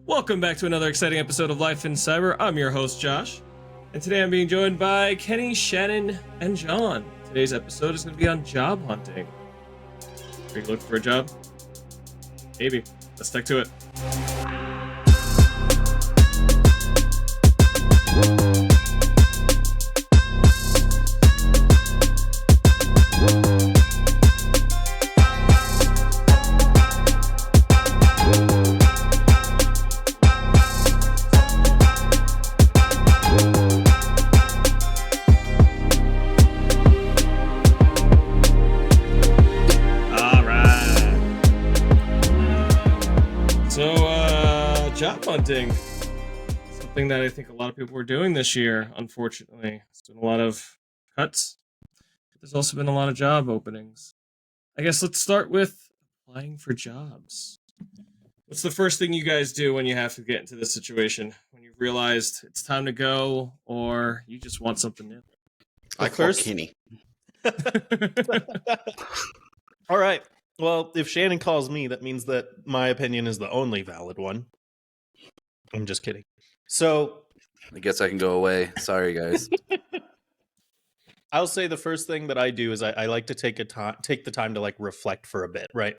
Welcome back to another exciting episode of Life in Cyber. I'm your host, Josh, and today I'm being joined by Kenny, Shannon, and John. Today's episode is going to be on job hunting. Are you looking for a job? Maybe. Let's stick to it. Job hunting, something that I think a lot of people were doing this year. Unfortunately, there's been a lot of cuts, but there's also been a lot of job openings. I guess let's start with applying for jobs. What's the first thing you guys do when you have to get into this situation? When you've realized it's time to go, or you just want something new? I call Kenny. All right. Well, if Shannon calls me, that means that my opinion is the only valid one. I'm just kidding. So I guess I can go away. Sorry, guys. I'll say the first thing that I do is I like to take the time to like reflect for a bit, right?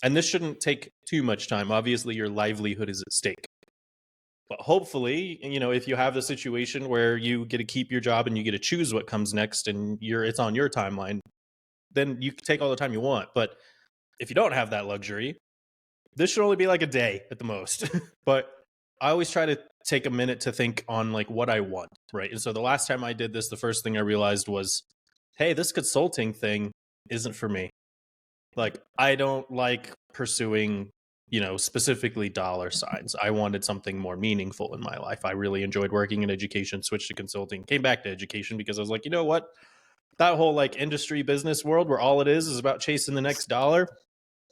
And this shouldn't take too much time. Obviously, your livelihood is at stake. But hopefully, if you have the situation where you get to keep your job and you get to choose what comes next and it's on your timeline, then you can take all the time you want. But if you don't have that luxury, this should only be like a day at the most. But I always try to take a minute to think on like what I want, right? And so the last time I did this, the first thing I realized was, hey, this consulting thing isn't for me. Like, I don't like pursuing, specifically dollar signs. I wanted something more meaningful in my life. I really enjoyed working in education, switched to consulting, came back to education because I was like, you know what? That whole like industry business world where all it is about chasing the next dollar,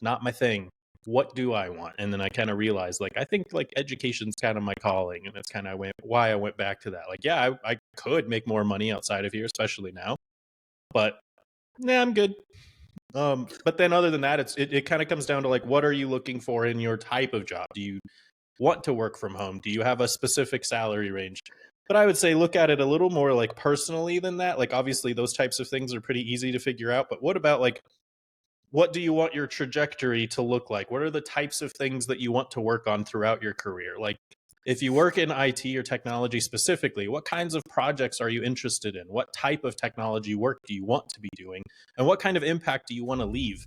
not my thing. What do I want? And then I kind of realized, like, I think like education's kind of my calling, and that's kind of why I went back to that. Like, yeah, I could make more money outside of here, especially now, but nah, I'm good. But then other than that, it kind of comes down to like, what are you looking for in your type of job? Do you want to work from home? Do you have a specific salary range? But I would say look at it a little more like personally than that. Like, obviously those types of things are pretty easy to figure out, but what about like, what do you want your trajectory to look like? What are the types of things that you want to work on throughout your career? Like, if you work in IT or technology specifically, what kinds of projects are you interested in? What type of technology work do you want to be doing? And what kind of impact do you want to leave?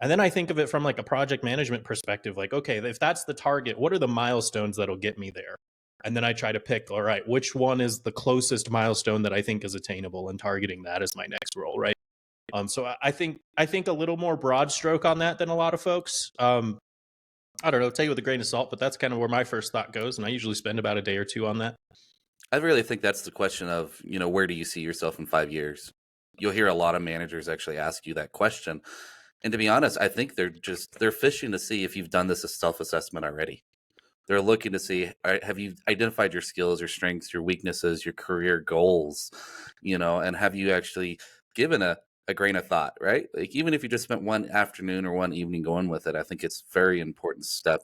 And then I think of it from like a project management perspective, like, okay, if that's the target, what are the milestones that'll get me there? And then I try to pick, all right, which one is the closest milestone that I think is attainable, and targeting that as my next role, right? So I think a little more broad stroke on that than a lot of folks. I don't know, take it with a grain of salt, but that's kind of where my first thought goes. And I usually spend about a day or two on that. I really think that's the question of, where do you see yourself in 5 years? You'll hear a lot of managers actually ask you that question. And to be honest, I think they're fishing to see if you've done this as self-assessment already. They're looking to see, have you identified your skills, your strengths, your weaknesses, your career goals, and have you actually given a grain of thought, right? Like, even if you just spent one afternoon or one evening going with it, I think it's a very important step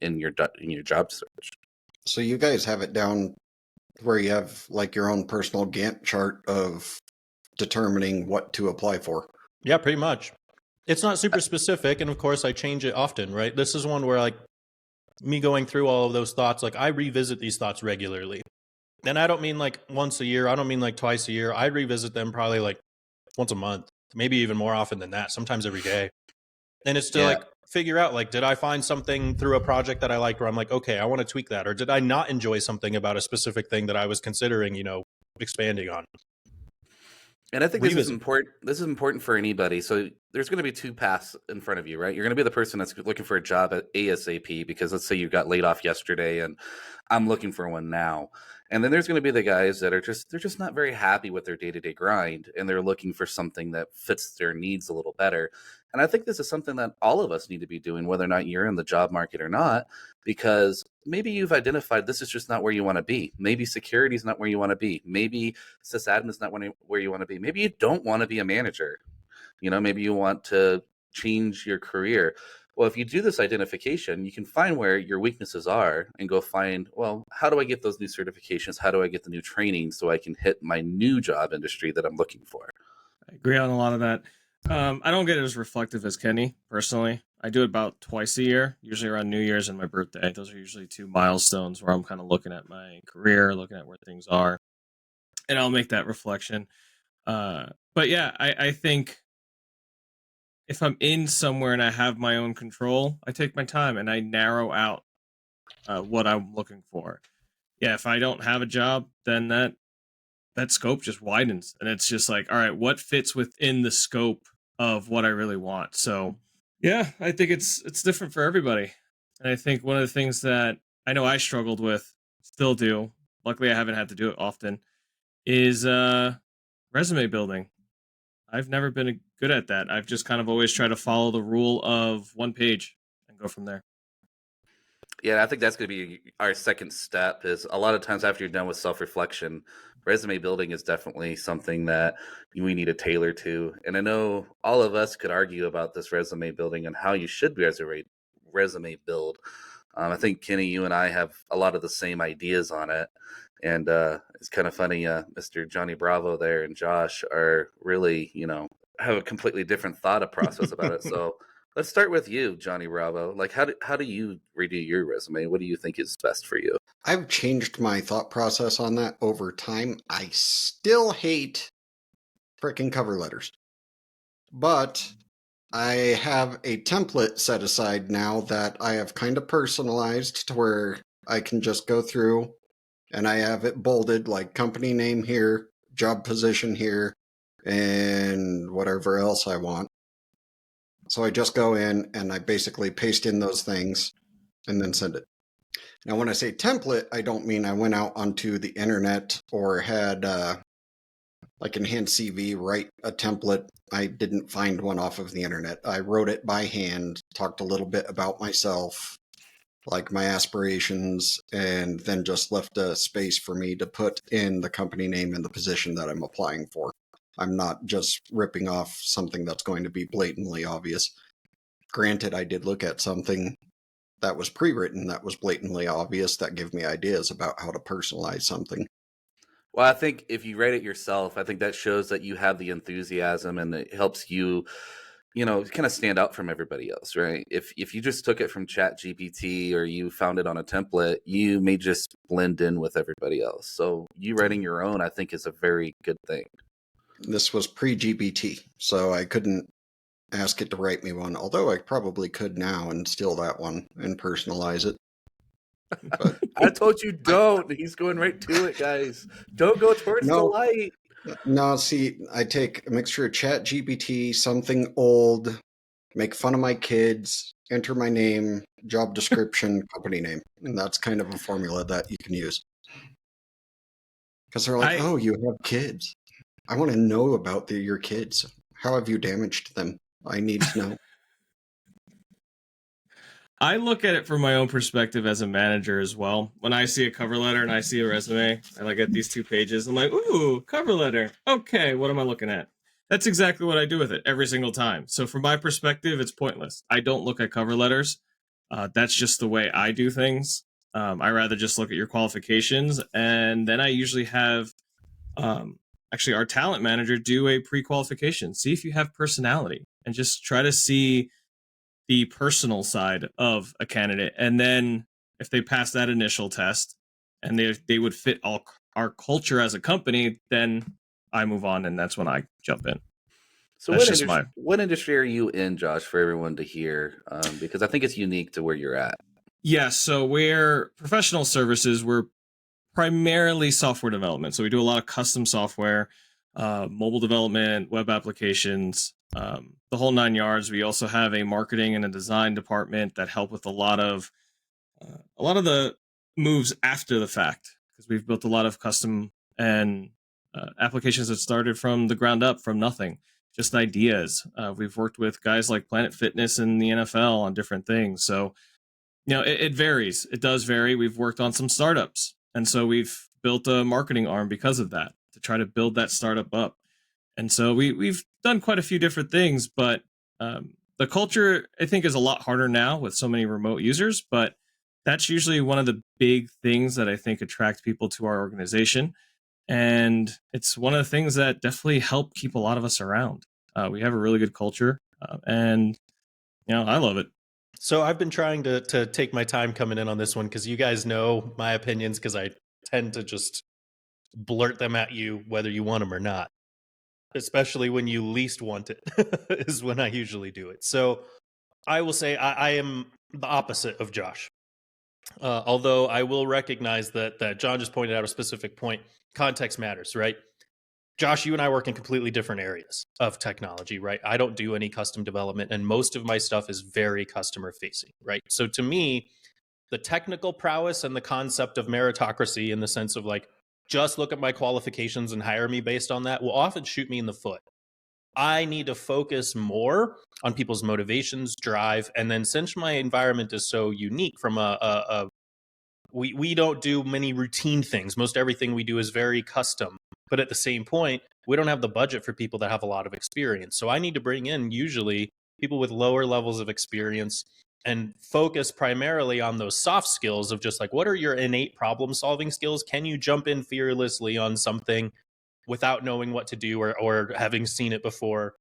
in your job search. So you guys have it down where you have like your own personal Gantt chart of determining what to apply for. Yeah, pretty much. It's not super specific, and of course I change it often, right? This is one where like me going through all of those thoughts, like I revisit these thoughts regularly. And I don't mean like once a year, I don't mean like twice a year. I revisit them probably like once a month, maybe even more often than that, sometimes every day. And it's to like figure out, like, did I find something through a project that I liked where I'm like, okay, I want to tweak that? Or did I not enjoy something about a specific thing that I was considering, expanding on? And I think this is important. This is important for anybody. So there's going to be two paths in front of you, right? You're going to be the person that's looking for a job at ASAP because let's say you got laid off yesterday and I'm looking for one now. And then there's going to be the guys that they're just not very happy with their day-to-day grind and they're looking for something that fits their needs a little better. And I think this is something that all of us need to be doing, whether or not you're in the job market or not, because maybe you've identified this is just not where you want to be. Maybe security is not where you want to be. Maybe sysadmin is not where you want to be. Maybe you don't want to be a manager. Maybe you want to change your career. Well, if you do this identification, you can find where your weaknesses are and go find, well, how do I get those new certifications? How do I get the new training so I can hit my new job industry that I'm looking for? I agree on a lot of that. I don't get it as reflective as Kenny, personally. I do it about twice a year, usually around New Year's and my birthday. Those are usually two milestones where I'm kind of looking at my career, looking at where things are, and I'll make that reflection. But yeah, I think if I'm in somewhere and I have my own control, I take my time and I narrow out what I'm looking for. Yeah, if I don't have a job, then that scope just widens, and it's just like, all right, what fits within the scope of what I really want. So yeah, I think it's different for everybody. And I think one of the things that I know I struggled with, still do, luckily I haven't had to do it often, is resume building. I've never been good at that. I've just kind of always tried to follow the rule of one page and go from there. Yeah, I think that's going to be our second step. Is a lot of times after you're done with self-reflection, resume building is definitely something that we need to tailor to. And I know all of us could argue about this resume building and how you should resume build. I think Kenny, you and I have a lot of the same ideas on it. And it's kind of funny, Mr. Johnny Bravo there and Josh are really, have a completely different thought process about it. So let's start with you, Johnny Bravo. Like, how do you redo your resume? What do you think is best for you? I've changed my thought process on that over time. I still hate frickin' cover letters. But I have a template set aside now that I have kind of personalized to where I can just go through and I have it bolded, like company name here, job position here, and whatever else I want. So I just go in and I basically paste in those things and then send it. Now, when I say template, I don't mean I went out onto the internet or had like Enhanced CV write a template. I didn't find one off of the internet. I wrote it by hand, talked a little bit about myself, like my aspirations, and then just left a space for me to put in the company name and the position that I'm applying for. I'm not just ripping off something that's going to be blatantly obvious. Granted, I did look at something that was pre-written that was blatantly obvious that gave me ideas about how to personalize something. Well, I think if you write it yourself, I think that shows that you have the enthusiasm and it helps you, kind of stand out from everybody else, right? If you just took it from Chat GPT or you found it on a template, you may just blend in with everybody else. So you writing your own, I think, is a very good thing. This was pre-GPT, so I couldn't ask it to write me one, although I probably could now and steal that one and personalize it. But I told you don't. He's going right to it, guys. Don't go towards the light. No, see, I take a mixture of Chat GPT, something old, make fun of my kids, enter my name, job description, company name. And that's kind of a formula that you can use. Because they're like, oh, you have kids. I want to know about your kids. How have you damaged them? I need to know. I look at it from my own perspective as a manager as well. When I see a cover letter and I see a resume, I look at these 2 pages. I'm like, ooh, cover letter. Okay, what am I looking at? That's exactly what I do with it every single time. So from my perspective, it's pointless. I don't look at cover letters. That's just the way I do things. I rather just look at your qualifications. And then I usually have actually our talent manager do a pre-qualification. See if you have personality and just try to see the personal side of a candidate. And then if they pass that initial test and they would fit our culture as a company, then I move on and that's when I jump in. So what industry are you in, Josh, for everyone to hear? Because I think it's unique to where you're at. Yeah, so we're professional services. We're primarily software development. So we do a lot of custom software, mobile development, web applications, the whole 9 yards. We also have a marketing and a design department that help with a lot of the moves after the fact, because we've built a lot of custom and applications that started from the ground up, from nothing, just ideas. We've worked with guys like Planet Fitness and the NFL on different things. So, it varies. It does vary. We've worked on some startups. And so we've built a marketing arm because of that, to try to build that startup up. And so we've done quite a few different things, but The culture, I think, is a lot harder now with so many remote users, but that's usually one of the big things that I think attract people to our organization. And it's one of the things that definitely help keep a lot of us around. We have a really good culture, and I love it. So I've been trying to take my time coming in on this one because you guys know my opinions because I tend to just blurt them at you whether you want them or not. Especially when you least want it is when I usually do it. So I will say I am the opposite of Josh. Although I will recognize that John just pointed out a specific point. Context matters, right? Josh, you and I work in completely different areas of technology, right? I don't do any custom development, and most of my stuff is very customer facing, right? So to me, the technical prowess and the concept of meritocracy in the sense of like, just look at my qualifications and hire me based on that will often shoot me in the foot. I need to focus more on people's motivations, drive, and then since my environment is so unique from we don't do many routine things. Most everything we do is very custom. But at the same point, we don't have the budget for people that have a lot of experience. So I need to bring in usually people with lower levels of experience and focus primarily on those soft skills of just like, what are your innate problem solving skills? Can you jump in fearlessly on something without knowing what to do or having seen it before?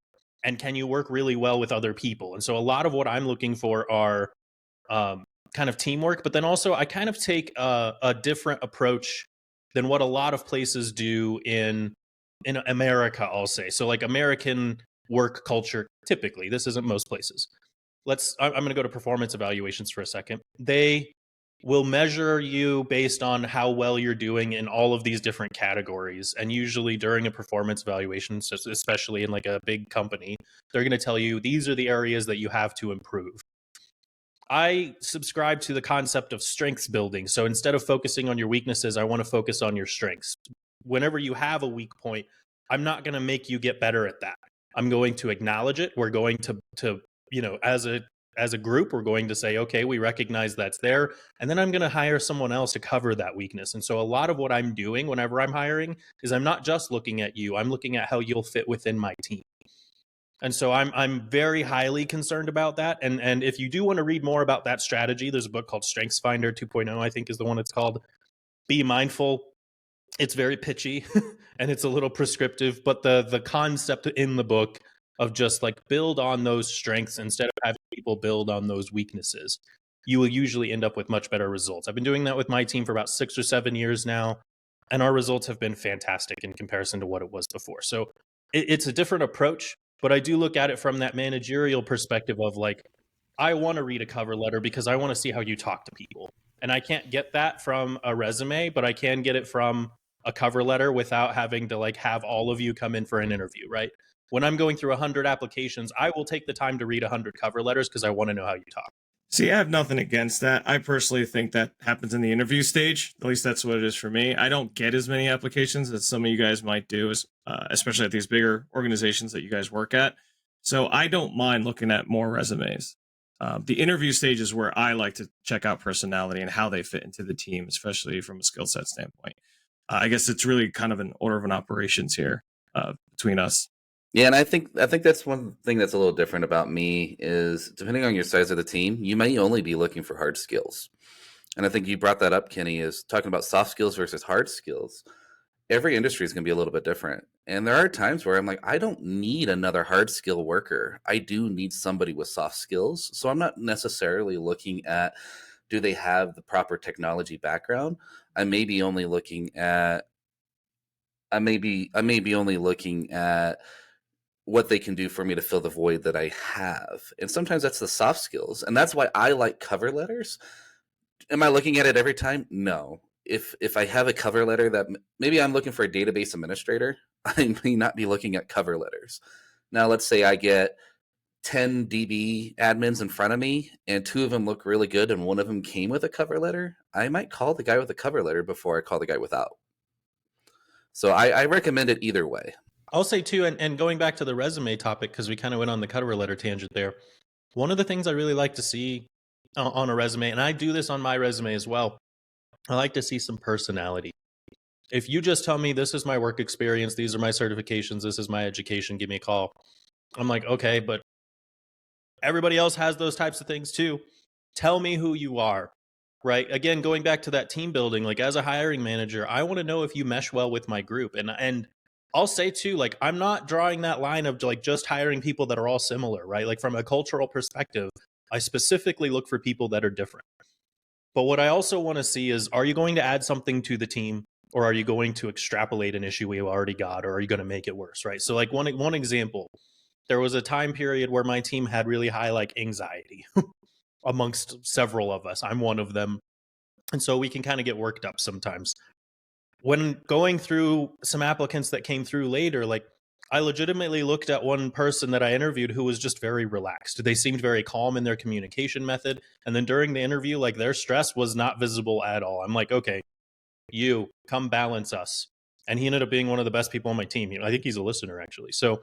And can you work really well with other people? And so a lot of what I'm looking for are kind of teamwork, but then also I kind of take a different approach than what a lot of places do in America, I'll say. So like American work culture, typically, this isn't most places. I'm going to go to performance evaluations for a second. They will measure you based on how well you're doing in all of these different categories. And usually during a performance evaluation, especially in like a big company, they're going to tell you these are the areas that you have to improve. I subscribe to the concept of strengths building. So instead of focusing on your weaknesses, I want to focus on your strengths. Whenever you have a weak point, I'm not going to make you get better at that. I'm going to acknowledge it. We're going to as a group, we're going to say, okay, we recognize that's there. And then I'm going to hire someone else to cover that weakness. And so a lot of what I'm doing whenever I'm hiring is I'm not just looking at you. I'm looking at how you'll fit within my team. And so I'm very highly concerned about that. And if you do want to read more about that strategy, there's a book called Strengths Finder 2.0, I think is the one it's called. Be mindful. It's very pitchy and it's a little prescriptive, but the concept in the book of just like build on those strengths instead of having people build on those weaknesses, you will usually end up with much better results. I've been doing that with my team for about 6 or 7 years now, and our results have been fantastic in comparison to what it was before. So it's a different approach. But I do look at it from that managerial perspective of like, I want to read a cover letter because I want to see how you talk to people. And I can't get that from a resume, but I can get it from a cover letter without having to like have all of you come in for an interview, right? When I'm going through 100 applications, I will take the time to read 100 cover letters because I want to know how you talk. See, I have nothing against that. I personally think that happens in the interview stage. At least that's what it is for me. I don't get as many applications as some of you guys might do, especially at these bigger organizations that you guys work at. So I don't mind looking at more resumes. The interview stage is where I like to check out personality and how they fit into the team, especially from a skill set standpoint. I guess it's really kind of an order of an operations here between us. Yeah, and I think that's one thing that's a little different about me is depending on your size of the team, you may only be looking for hard skills. And I think you brought that up, Kenny, is talking about soft skills versus hard skills. Every industry is going to be a little bit different. And there are times where I'm like, I don't need another hard skill worker. I do need somebody with soft skills. So I'm not necessarily looking at, do they have the proper technology background? I may be only looking at what they can do for me to fill the void that I have. And sometimes that's the soft skills. And that's why I like cover letters. Am I looking at it every time? No. If I have a cover letter that maybe I'm looking for a database administrator, I may not be looking at cover letters. Now, let's say I get 10 DB admins in front of me and 2 of them look really good and one of them came with a cover letter. I might call the guy with a cover letter before I call the guy without. So I recommend it either way. I'll say too, and going back to the resume topic, because we kind of went on the cover letter tangent there. One of the things I really like to see on a resume, and I do this on my resume as well, I like to see some personality. If you just tell me this is my work experience, these are my certifications, this is my education, give me a call. I'm like, okay, but everybody else has those types of things too. Tell me who you are, right? Again, going back to that team building, like as a hiring manager, I want to know if you mesh well with my group. And I'll say too, like, I'm not drawing that line of like just hiring people that are all similar, right? Like from a cultural perspective, I specifically look for people that are different. But what I also want to see is, are you going to add something to the team, or are you going to extrapolate an issue we already got, or are you going to make it worse, right? So like one example, there was a time period where my team had really high like anxiety amongst several of us. I'm one of them. And so we can kind of get worked up sometimes. When going through some applicants that came through later, like I legitimately looked at one person that I interviewed who was just very relaxed. They seemed very calm in their communication method. And then during the interview, like their stress was not visible at all. I'm like, okay, you come balance us. And he ended up being one of the best people on my team. I think he's a listener actually. So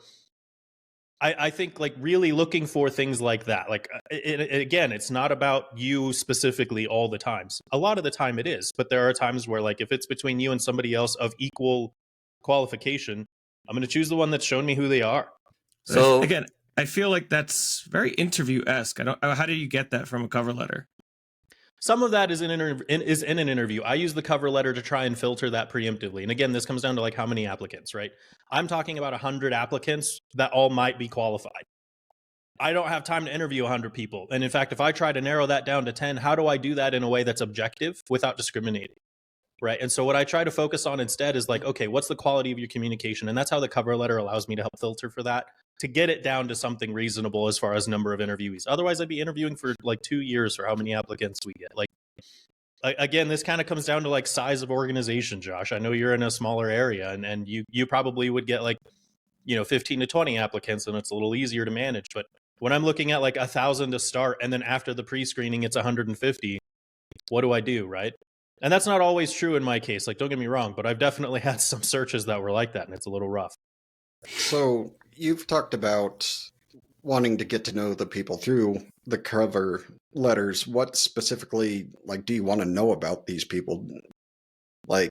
I think like really looking for things like that. Like again, it's not about you specifically all the times. A lot of the time it is, but there are times where like if it's between you and somebody else of equal qualification, I'm going to choose the one that's shown me who they are. So again, I feel like that's very interview-esque. How do you get that from a cover letter? Some of that is in an interview. I use the cover letter to try and filter that preemptively. And again, this comes down to like how many applicants, right? I'm talking about 100 applicants that all might be qualified. I don't have time to interview 100 people. And in fact, if I try to narrow that down to 10, how do I do that in a way that's objective without discriminating? Right. And so what I try to focus on instead is like, okay, what's the quality of your communication? And that's how the cover letter allows me to help filter for that, to get it down to something reasonable as far as number of interviewees. Otherwise, I'd be interviewing for like 2 years for how many applicants we get. Like, again, this kind of comes down to like size of organization, Josh. I know you're in a smaller area and you probably would get like, 15 to 20 applicants and it's a little easier to manage. But when I'm looking at like 1,000 to start and then after the pre-screening, it's 150, what do I do, right? And that's not always true in my case. Like, don't get me wrong, but I've definitely had some searches that were like that, and it's a little rough. So you've talked about wanting to get to know the people through the cover letters. What specifically, like, do you want to know about these people? Like,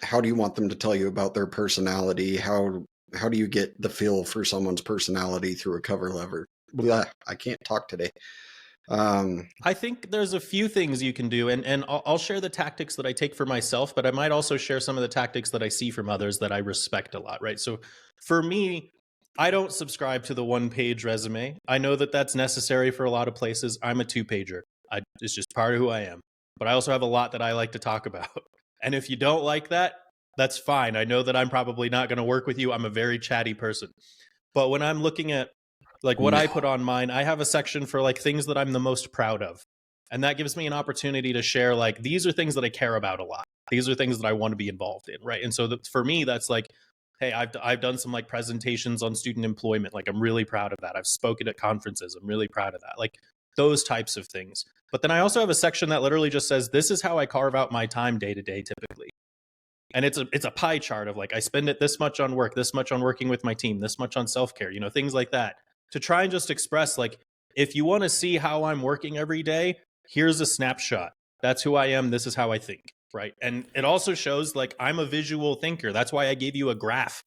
how do you want them to tell you about their personality? How do you get the feel for someone's personality through a cover letter? Blah, I can't talk today. I think there's a few things you can do, and I'll share the tactics that I take for myself, but I might also share some of the tactics that I see from others that I respect a lot, right? So for me, I don't subscribe to the one-page resume. I know that that's necessary for a lot of places. I'm a two-pager. It's just part of who I am. But I also have a lot that I like to talk about. And if you don't like that, that's fine. I know that I'm probably not going to work with you. I'm a very chatty person. But when I'm looking at like what I put on mine, I have a section for like things that I'm the most proud of. And that gives me an opportunity to share like, these are things that I care about a lot. These are things that I want to be involved in, right? And so for me, that's like, hey, I've done some like presentations on student employment. Like I'm really proud of that. I've spoken at conferences. I'm really proud of that. Like those types of things. But then I also have a section that literally just says, this is how I carve out my time day to day typically. And it's a pie chart of like, I spend it this much on work, this much on working with my team, this much on self-care, things like that. To try and just express like, if you want to see how I'm working every day, here's a snapshot. That's who I am. This is how I think, right? And it also shows like I'm a visual thinker. That's why I gave you a graph.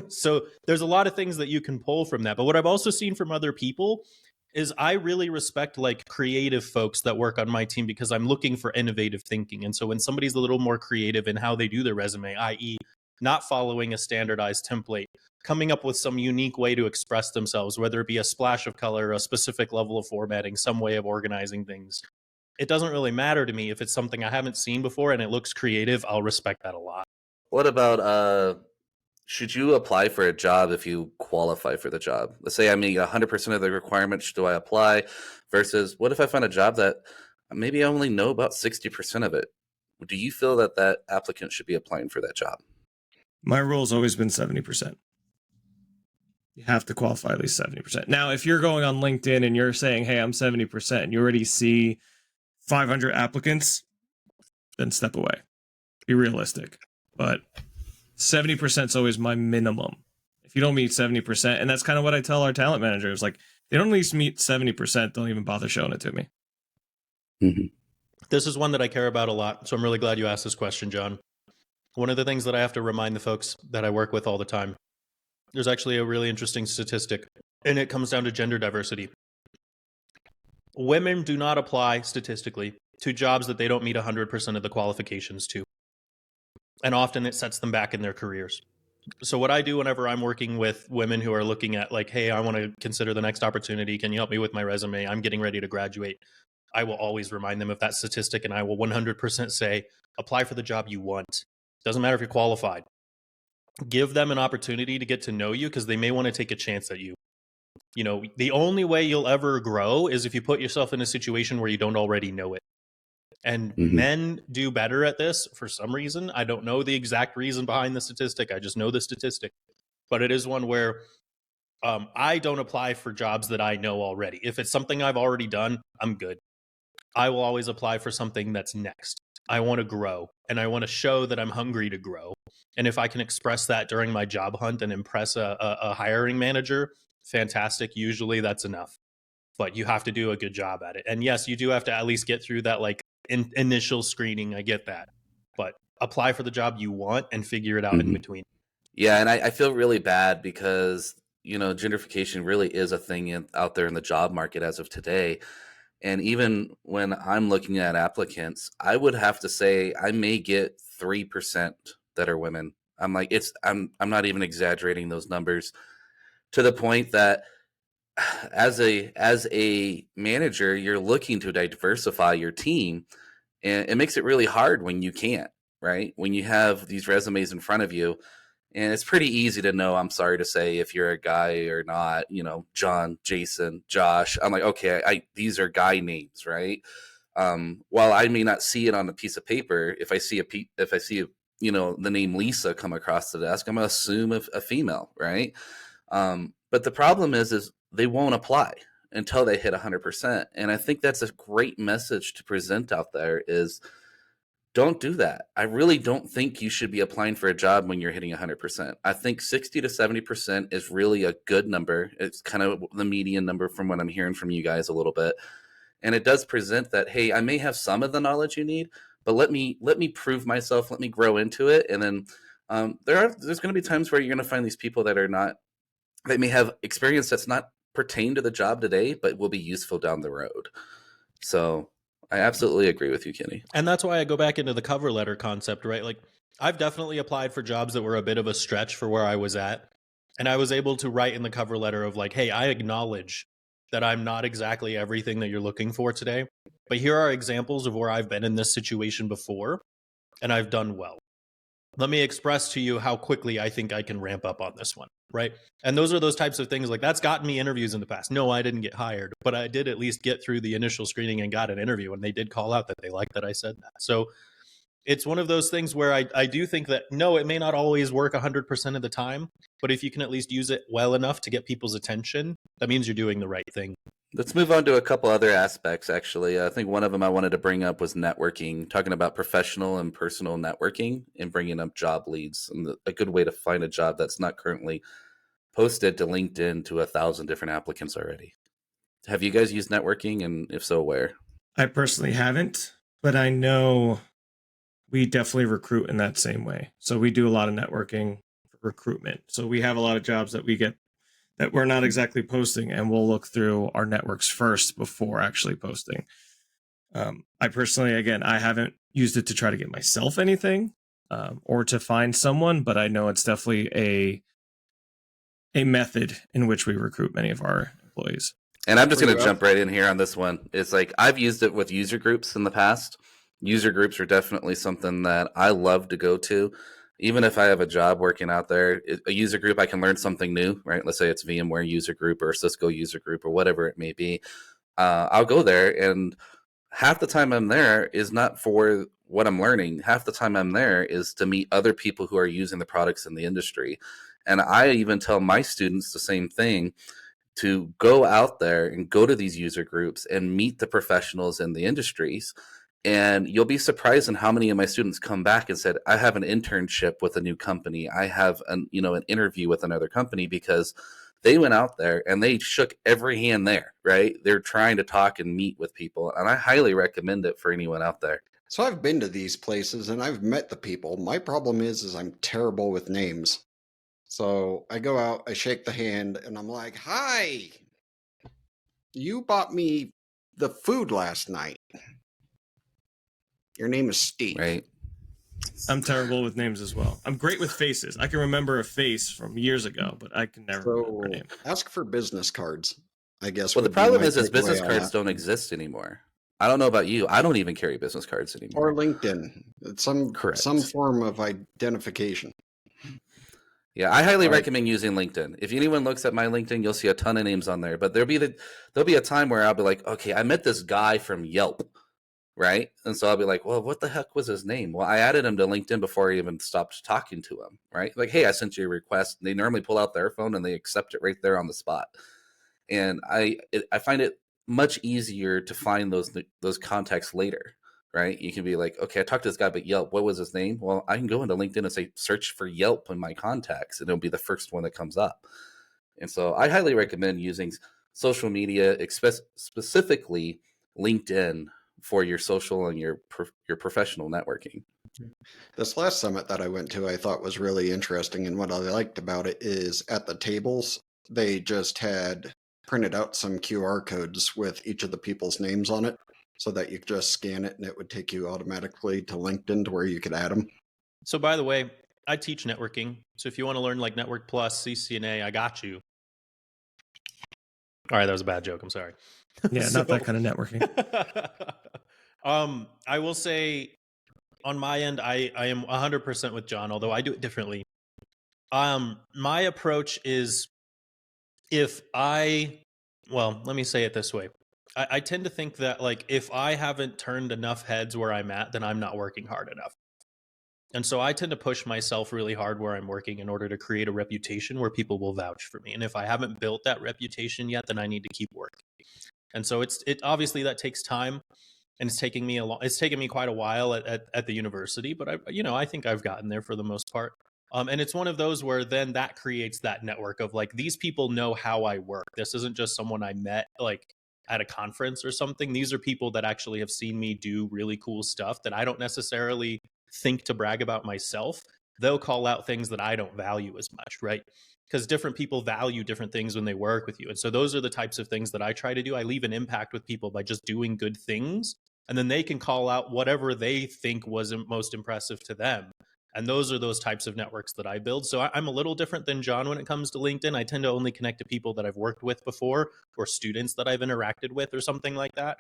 So there's a lot of things that you can pull from that. But what I've also seen from other people is I really respect like creative folks that work on my team because I'm looking for innovative thinking. And so when somebody's a little more creative in how they do their resume, i.e. not following a standardized template, coming up with some unique way to express themselves, whether it be a splash of color, a specific level of formatting, some way of organizing things. It doesn't really matter to me if it's something I haven't seen before and it looks creative. I'll respect that a lot. What about, should you apply for a job if you qualify for the job? Let's say I meet 100% of the requirements. Do I apply? Versus what if I find a job that maybe I only know about 60% of it? Do you feel that that applicant should be applying for that job? My rule has always been 70%. You have to qualify at least 70%. Now, if you're going on LinkedIn and you're saying, hey, I'm 70%, and you already see 500 applicants, then step away. Be realistic. But 70% is always my minimum. If you don't meet 70%, and that's kind of what I tell our talent managers, like, they don't at least meet 70%, don't even bother showing it to me. Mm-hmm. This is one that I care about a lot, so I'm really glad you asked this question, John. One of the things that I have to remind the folks that I work with all the time, there's actually a really interesting statistic, and it comes down to gender diversity. women do not apply statistically to jobs that they don't meet 100% of the qualifications to. And often it sets them back in their careers. So what I do whenever I'm working with women who are looking at like, hey, I want to consider the next opportunity. Can you help me with my resume? I'm getting ready to graduate. I will always remind them of that statistic, and I will 100% say, apply for the job you want. Doesn't matter if you're qualified. Give them an opportunity to get to know you because they may want to take a chance at you. You know, the only way you'll ever grow is if you put yourself in a situation where you don't already know it. And men do better at this for some reason. I don't know the exact reason behind the statistic. I just know the statistic. But it is one where I don't apply for jobs that I know already. If it's something I've already done, I'm good. I will always apply for something that's next. I want to grow, and I want to show that I'm hungry to grow. And if I can express that during my job hunt and impress a hiring manager, fantastic. Usually that's enough. But you have to do a good job at it. And yes, you do have to at least get through that like initial screening. I get that. But apply for the job you want and figure it out in between. Yeah, and I feel really bad because, you know, gentrification really is a thing out there in the job market as of today. And even when I'm looking at applicants, I would have to say I may get 3% that are women. I'm like, I'm not even exaggerating those numbers, to the point that as a manager, you're looking to diversify your team, and it makes it really hard when you can't, right? When you have these resumes in front of you, and it's pretty easy to know, I'm sorry to say, if you're a guy or not. You know, John, Jason, Josh. I'm like, okay, these are guy names, right? While I may not see it on a piece of paper, if I see you know, the name Lisa come across the desk, I'm gonna assume a female, right? But the problem is they won't apply until they hit 100%. And I think that's a great message to present out there is, don't do that. I really don't think you should be applying for a job when you're hitting 100%. I think 60 to 70% is really a good number. It's kind of the median number from what I'm hearing from you guys a little bit. And it does present that, hey, I may have some of the knowledge you need, but let me prove myself, let me grow into it. And then there's going to be times where you're going to find these people that may have experience that's not pertain to the job today, but will be useful down the road. So I absolutely agree with you, Kenny. And that's why I go back into the cover letter concept, right? Like, I've definitely applied for jobs that were a bit of a stretch for where I was at. And I was able to write in the cover letter of like, hey, I acknowledge that I'm not exactly everything that you're looking for today, but here are examples of where I've been in this situation before, and I've done well. Let me express to you how quickly I think I can ramp up on this one, right? And those are those types of things, like that's gotten me interviews in the past. No, I didn't get hired, but I did at least get through the initial screening and got an interview, and they did call out that they liked that I said that. So it's one of those things where I do think that, no, it may not always work 100% of the time, but if you can at least use it well enough to get people's attention, that means you're doing the right thing. Let's move on to a couple other aspects, actually. I think one of them I wanted to bring up was networking, talking about professional and personal networking and bringing up job leads, and a good way to find a job that's not currently posted to LinkedIn to 1,000 different applicants already. Have you guys used networking, and if so, where? I personally haven't, but I know we definitely recruit in that same way. So we do a lot of networking for recruitment. So we have a lot of jobs that we get that we're not exactly posting, and we'll look through our networks first before actually posting. I personally, again, I haven't used it to try to get myself anything or to find someone, but I know it's definitely a method in which we recruit many of our employees. And I'm just going to jump right in here on this one. It's like, I've used it with user groups in the past. User groups are definitely something that I love to go to. Even if I have a job working out there, a user group, I can learn something new, right? Let's say it's VMware user group or Cisco user group or whatever it may be. I'll go there, and half the time I'm there is not for what I'm learning. Half the time I'm there is to meet other people who are using the products in the industry. And I even tell my students the same thing, to go out there and go to these user groups and meet the professionals in the industries. And you'll be surprised in how many of my students come back and said, I have an internship with a new company. I have an interview with another company, because they went out there and they shook every hand there, right? They're trying to talk and meet with people. And I highly recommend it for anyone out there. So I've been to these places and I've met the people. My problem is I'm terrible with names. So I go out, I shake the hand, and I'm like, hi, you bought me the food last night. Your name is Steve. Right. I'm terrible with names as well. I'm great with faces. I can remember a face from years ago, but I can never remember a name. Ask for business cards, I guess. Well, the problem is business cards don't exist anymore. I don't know about you. I don't even carry business cards anymore. Or LinkedIn. It's some form of identification. Yeah, I highly recommend using LinkedIn. If anyone looks at my LinkedIn, you'll see a ton of names on there. But there'll be a time where I'll be like, okay, I met this guy from Yelp, right? And so I'll be like, well, what the heck was his name? Well, I added him to LinkedIn before I even stopped talking to him, right? Like, hey, I sent you a request. They normally pull out their phone and they accept it right there on the spot. And I find it much easier to find those contacts later, right? You can be like, okay, I talked to this guy about Yelp. What was his name? Well, I can go into LinkedIn and say, search for Yelp in my contacts, and it'll be the first one that comes up. And so I highly recommend using social media, specifically LinkedIn, for your social and your professional networking. This last summit that I went to, I thought was really interesting. And what I liked about it is at the tables, they just had printed out some QR codes with each of the people's names on it so that you could just scan it and it would take you automatically to LinkedIn to where you could add them. So by the way, I teach networking. So if you want to learn like Network Plus, CCNA, I got you. All right, that was a bad joke. I'm sorry. Yeah, not that kind of networking. I will say on my end, I am 100% with John, although I do it differently. My approach is let me say it this way. I tend to think that like if I haven't turned enough heads where I'm at, then I'm not working hard enough. And so I tend to push myself really hard where I'm working in order to create a reputation where people will vouch for me. And if I haven't built that reputation yet, then I need to keep working. And so it obviously that takes time, and it's taken me quite a while at the university, but I think I've gotten there for the most part. And it's one of those where then that creates that network of like, these people know how I work. This isn't just someone I met like at a conference or something. These are people that actually have seen me do really cool stuff that I don't necessarily think to brag about myself. They'll call out things that I don't value as much, right? Because different people value different things when they work with you. And so those are the types of things that I try to do. I leave an impact with people by just doing good things, and then they can call out whatever they think was most impressive to them. And those are those types of networks that I build. So I'm a little different than John when it comes to LinkedIn. I tend to only connect to people that I've worked with before, or students that I've interacted with or something like that.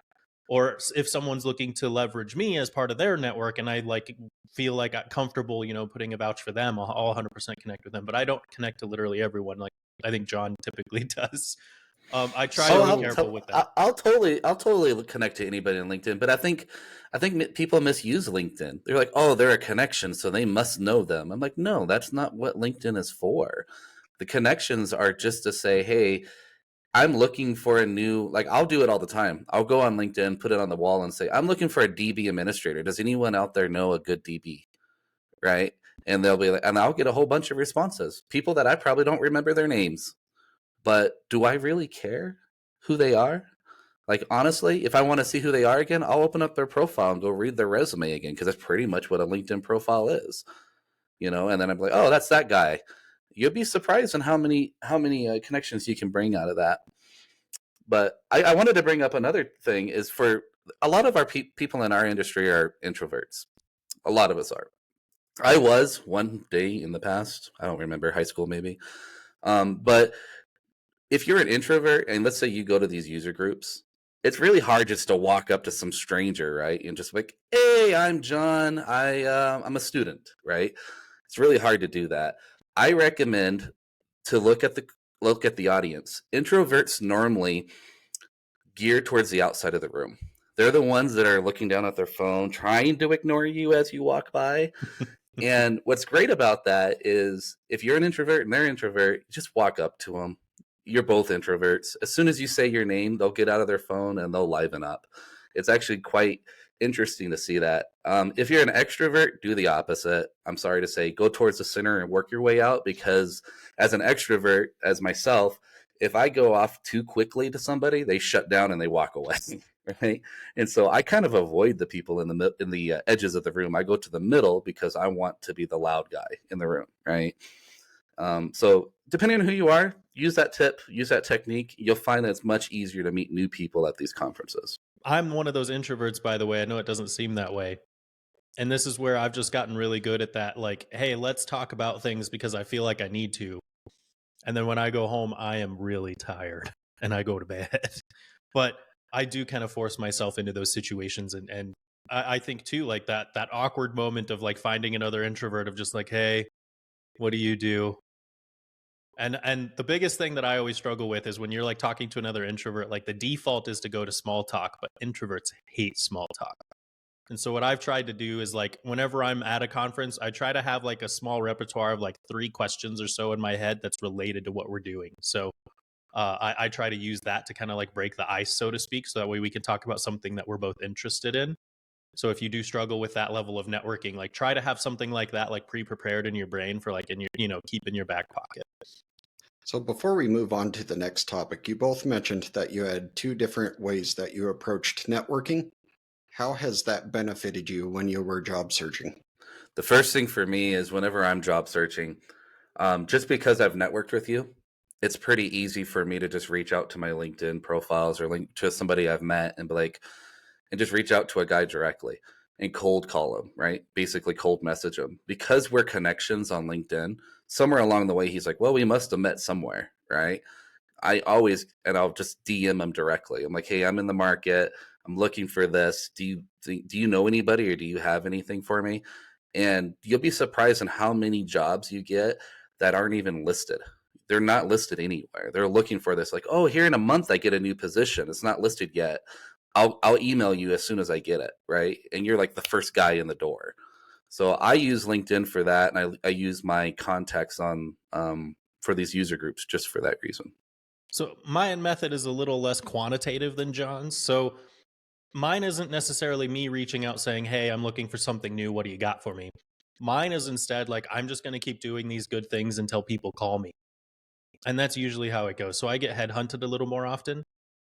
Or if someone's looking to leverage me as part of their network and I like feel like I'm comfortable, putting a vouch for them, I'll 100% connect with them. But I don't connect to literally everyone like I think John typically does. I try to be careful with that. I'll totally connect to anybody on LinkedIn, but I think people misuse LinkedIn. They're like, oh, they're a connection, so they must know them. I'm like, no, that's not what LinkedIn is for. The connections are just to say, hey, I'm looking for a new, like I'll do it all the time. I'll go on LinkedIn, put it on the wall and say, I'm looking for a DB administrator. Does anyone out there know a good DB? Right. And they'll be like, and I'll get a whole bunch of responses. People that I probably don't remember their names, but do I really care who they are? Like, honestly, if I want to see who they are again, I'll open up their profile and go read their resume again. Cause that's pretty much what a LinkedIn profile is, and then I'm like, oh, that's that guy. You'll be surprised on how many connections you can bring out of that. But I wanted to bring up another thing is for a lot of our people in our industry are introverts. A lot of us are. I was one day in the past. I don't remember, high school maybe. But if you're an introvert and let's say you go to these user groups, it's really hard just to walk up to some stranger, right? And just like, hey, I'm John. I'm a student, right? It's really hard to do that. I recommend to look at the audience. Introverts normally gear towards the outside of the room. They're the ones that are looking down at their phone, trying to ignore you as you walk by. And what's great about that is if you're an introvert and they're an introvert, just walk up to them. You're both introverts. As soon as you say your name, they'll get out of their phone and they'll liven up. It's actually quite interesting to see that. If you're an extrovert, do the opposite. I'm sorry to say, go towards the center and work your way out, because as an extrovert, as myself, if I go off too quickly to somebody, they shut down and they walk away, right? And so I kind of avoid the people in the edges of the room. I go to the middle because I want to be the loud guy in the room, right? So depending on who you are, use that tip, use that technique. You'll find that it's much easier to meet new people at these conferences. I'm one of those introverts, by the way. I know it doesn't seem that way. And this is where I've just gotten really good at that. Like, hey, let's talk about things because I feel like I need to. And then when I go home, I am really tired and I go to bed. But I do kind of force myself into those situations. And I think too, like that awkward moment of like finding another introvert of just like, hey, what do you do? And the biggest thing that I always struggle with is when you're like talking to another introvert, like the default is to go to small talk, but introverts hate small talk. And so what I've tried to do is like whenever I'm at a conference, I try to have like a small repertoire of like 3 questions or so in my head that's related to what we're doing. So I try to use that to kind of like break the ice, so to speak, so that way we can talk about something that we're both interested in. So if you do struggle with that level of networking, like try to have something like that, like pre-prepared in your brain for like in your, keep in your back pocket. So before we move on to the next topic, you both mentioned that you had 2 different ways that you approached networking. How has that benefited you when you were job searching? The first thing for me is whenever I'm job searching, just because I've networked with you, it's pretty easy for me to just reach out to my LinkedIn profiles or link to somebody I've met and be like, and just reach out to a guy directly and cold call him, right? Basically cold message him. Because we're connections on LinkedIn, somewhere along the way, he's like, well, we must have met somewhere, right? I'll just DM him directly. I'm like, hey, I'm in the market. I'm looking for this. Do you know anybody or do you have anything for me? And you'll be surprised on how many jobs you get that aren't even listed. They're not listed anywhere. They're looking for this like, oh, here in a month I get a new position. It's not listed yet. I'll email you as soon as I get it, right? And you're like the first guy in the door. So I use LinkedIn for that, and I use my contacts on for these user groups just for that reason. So my method is a little less quantitative than John's. So mine isn't necessarily me reaching out saying, hey, I'm looking for something new. What do you got for me? Mine is instead like, I'm just going to keep doing these good things until people call me. And that's usually how it goes. So I get headhunted a little more often.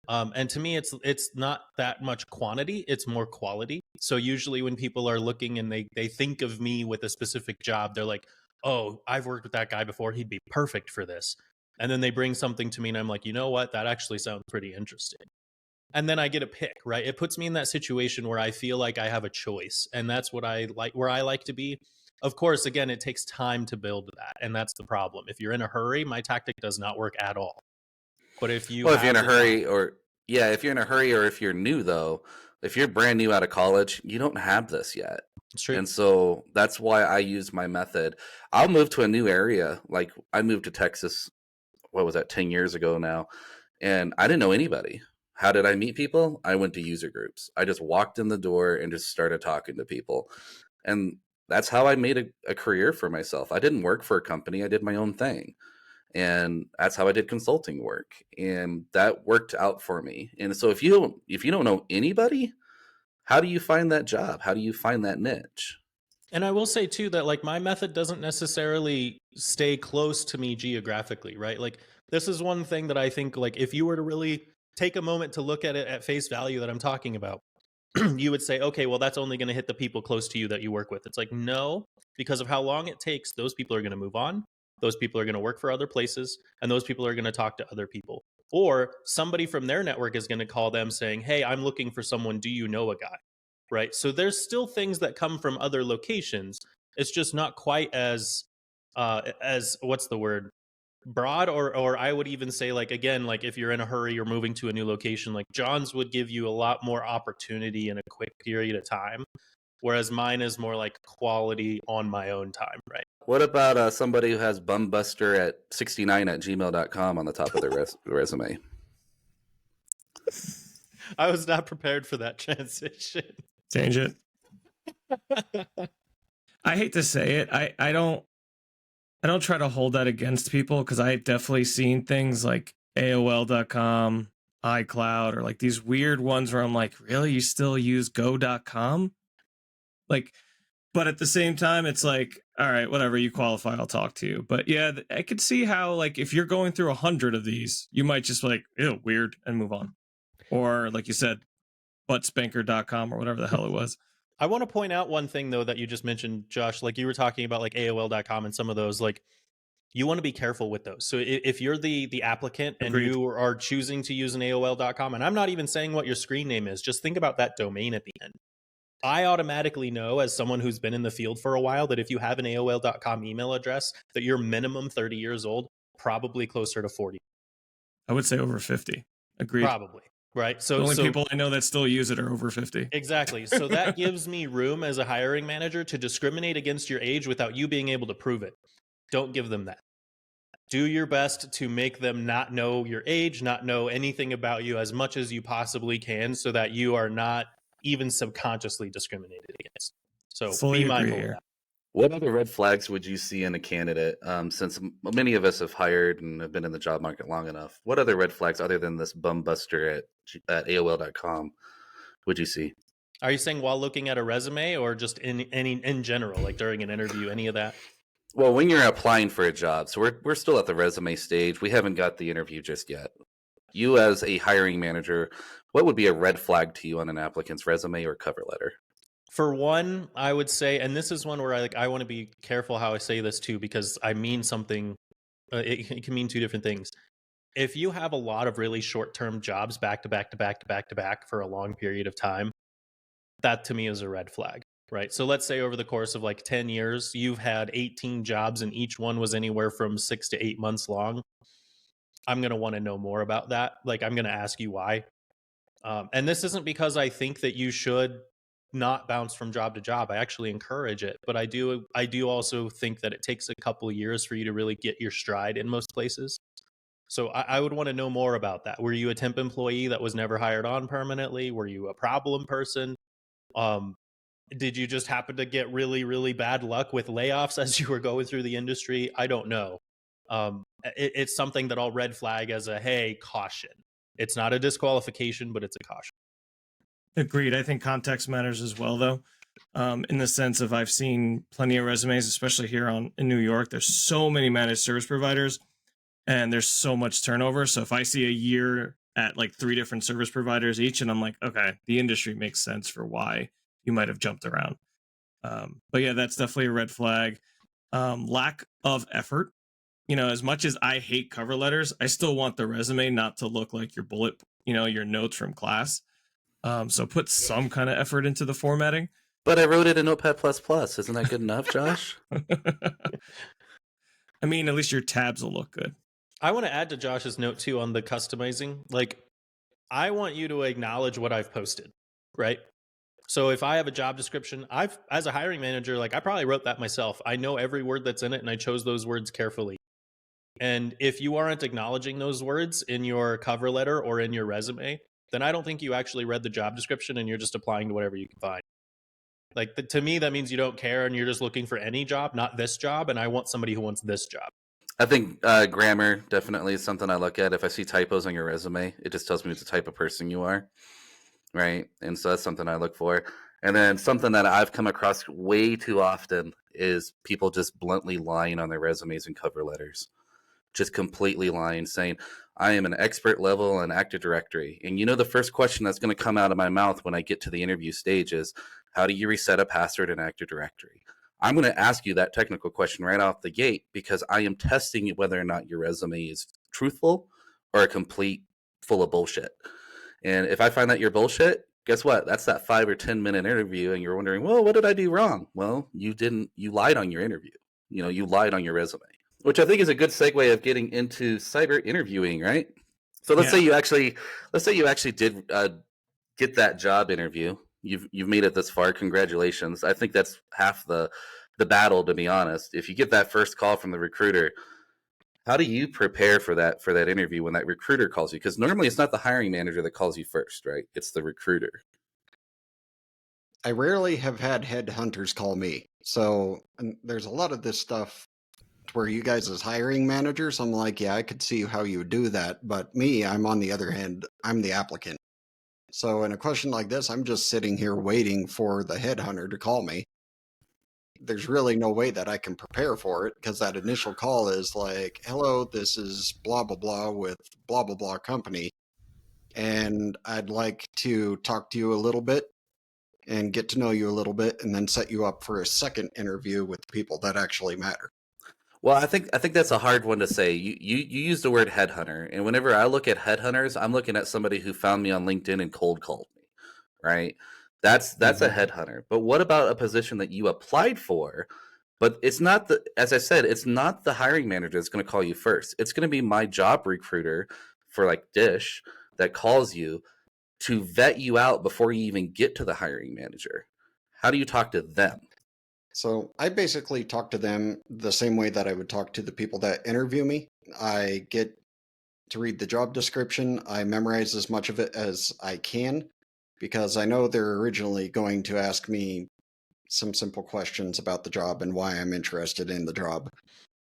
And to me, it's not that much quantity, it's more quality. So usually when people are looking and they think of me with a specific job, they're like, oh, I've worked with that guy before. He'd be perfect for this. And then they bring something to me and I'm like, you know what? That actually sounds pretty interesting. And then I get a pick, right? It puts me in that situation where I feel like I have a choice. And that's what I like, where I like to be. Of course, again, it takes time to build that. And that's the problem. If you're in a hurry, my tactic does not work at all. But if you're in a hurry, or if you're new though, if you're brand new out of college, you don't have this yet. It's true. And so that's why I use my method. I'll move to a new area. Like I moved to Texas, 10 years ago now, and I didn't know anybody. How did I meet people? I went to user groups. I just walked in the door and just started talking to people. And that's how I made a career for myself. I didn't work for a company. I did my own thing. And that's how I did consulting work, and that worked out for me. And so if you don't know anybody, how do you find that job? How do you find that niche? And I will say too that like my method doesn't necessarily stay close to me geographically, right? Like this is one thing that I think like if you were to really take a moment to look at it at face value that I'm talking about, you would say, okay, well, that's only going to hit the people close to you that you work with. It's like, no, because of how long it takes, those people are going to move on. Those people are going to work for other places, and those people are going to talk to other people. Or somebody from their network is going to call them saying, hey, I'm looking for someone. Do you know a guy? Right? So there's still things that come from other locations. It's just not quite as what's the word? Broad, or I would even say like, again, like if you're in a hurry or moving to a new location, like John's would give you a lot more opportunity in a quick period of time. Whereas mine is more like quality on my own time, right? What about somebody who has bumbuster@69@gmail.com on the top of their resume? I was not prepared for that transition. Change it. I hate to say it. I don't try to hold that against people because I definitely seen things like AOL.com, iCloud, or like these weird ones where I'm like, really? You still use go.com? Like, but at the same time, it's like, all right, whatever, you qualify, I'll talk to you. But yeah, I could see how, like, if you're going through 100 of these, you might just be like, ew, weird, and move on. Or, like you said, buttspanker.com or whatever the hell it was. I want to point out one thing, though, that you just mentioned, Josh. Like, you were talking about, like, AOL.com and some of those. Like, you want to be careful with those. So if you're the applicant and Agreed. you are choosing to use an AOL.com, and I'm not even saying what your screen name is, just think about that domain at the end. I automatically know, as someone who's been in the field for a while, that if you have an AOL.com email address, that you're minimum 30 years old, probably closer to 40. I would say over 50. Agreed. Probably. Right. So the only people I know that still use it are over 50. Exactly. So that gives me room as a hiring manager to discriminate against your age without you being able to prove it. Don't give them that. Do your best to make them not know your age, not know anything about you as much as you possibly can, so that you are not even subconsciously discriminated against. So Fully be agree mindful here. of that. What other red flags would you see in a candidate? Since many of us have hired and have been in the job market long enough, what other red flags other than this bum buster at AOL.com would you see? Are you saying while looking at a resume, or just in general, like during an interview, any of that? Well, when you're applying for a job, so we're still at the resume stage. We haven't got the interview just yet. You as a hiring manager, what would be a red flag to you on an applicant's resume or cover letter? For one, I would say, and this is one where I want to be careful how I say this too, because I mean something, it can mean two different things. If you have a lot of really short-term jobs back to back to back to back to back for a long period of time, that to me is a red flag, right? So let's say over the course of like 10 years, you've had 18 jobs and each one was anywhere from 6 to 8 months long. I'm going to want to know more about that. Like, I'm going to ask you why. And this isn't because I think that you should not bounce from job to job. I actually encourage it, but I do also think that it takes a couple of years for you to really get your stride in most places. So I would want to know more about that. Were you a temp employee that was never hired on permanently? Were you a problem person? Did you just happen to get really, really bad luck with layoffs as you were going through the industry? I don't know. It's something that I'll red flag as a, hey, caution. It's not a disqualification, but it's a caution. Agreed. I think context matters as well, though, in the sense of I've seen plenty of resumes, especially here in New York. There's so many managed service providers and there's so much turnover. So if I see a year at like 3 different service providers each, and I'm like, okay, the industry makes sense for why you might have jumped around. But yeah, that's definitely a red flag. Lack of effort. You know, as much as I hate cover letters, I still want the resume not to look like your your notes from class. So put some kind of effort into the formatting. But I wrote it in Notepad++. Isn't that good enough, Josh? I mean, at least your tabs will look good. I want to add to Josh's note too on the customizing. Like, I want you to acknowledge what I've posted, right? So if I have a job description, as a hiring manager, like I probably wrote that myself. I know every word that's in it and I chose those words carefully. And if you aren't acknowledging those words in your cover letter or in your resume, then I don't think you actually read the job description and you're just applying to whatever you can find. Like, to me, that means you don't care and you're just looking for any job, not this job. And I want somebody who wants this job. I think grammar definitely is something I look at. If I see typos on your resume, it just tells me what the type of person you are, right? And so that's something I look for. And then something that I've come across way too often is people just bluntly lying on their resumes and cover letters. Just completely lying, saying, I am an expert level in Active Directory. And you know, the first question that's going to come out of my mouth when I get to the interview stage is, how do you reset a password in Active Directory? I'm going to ask you that technical question right off the gate because I am testing whether or not your resume is truthful or a complete full of bullshit. And if I find that you're bullshit, guess what? That's that 5 or 10 minute interview. And you're wondering, well, what did I do wrong? Well, you lied on your interview. You know, you lied on your resume, which I think is a good segue of getting into cyber interviewing, right? So let's say you actually did get that job interview. You've made it this far. Congratulations. I think that's half the battle, to be honest. If you get that first call from the recruiter, how do you prepare for that interview when that recruiter calls you? Because normally it's not the hiring manager that calls you first, right? It's the recruiter. I rarely have had headhunters call me. So there's a lot of this stuff where you guys as hiring managers, I'm like, yeah, I could see how you would do that. But me, I'm on the other hand, I'm the applicant. So in a question like this, I'm just sitting here waiting for the headhunter to call me. There's really no way that I can prepare for it because that initial call is like, hello, this is blah, blah, blah with blah, blah, blah company. And I'd like to talk to you a little bit and get to know you a little bit and then set you up for a second interview with the people that actually matter. Well, I think that's a hard one to say. You use the word headhunter, and whenever I look at headhunters, I'm looking at somebody who found me on LinkedIn and cold called me, right? That's a headhunter. But what about a position that you applied for? But it's not as I said, it's not the hiring manager that's going to call you first. It's going to be my job recruiter for like Dish that calls you to vet you out before you even get to the hiring manager. How do you talk to them? So I basically talk to them the same way that I would talk to the people that interview me. I get to read the job description. I memorize as much of it as I can because I know they're originally going to ask me some simple questions about the job and why I'm interested in the job.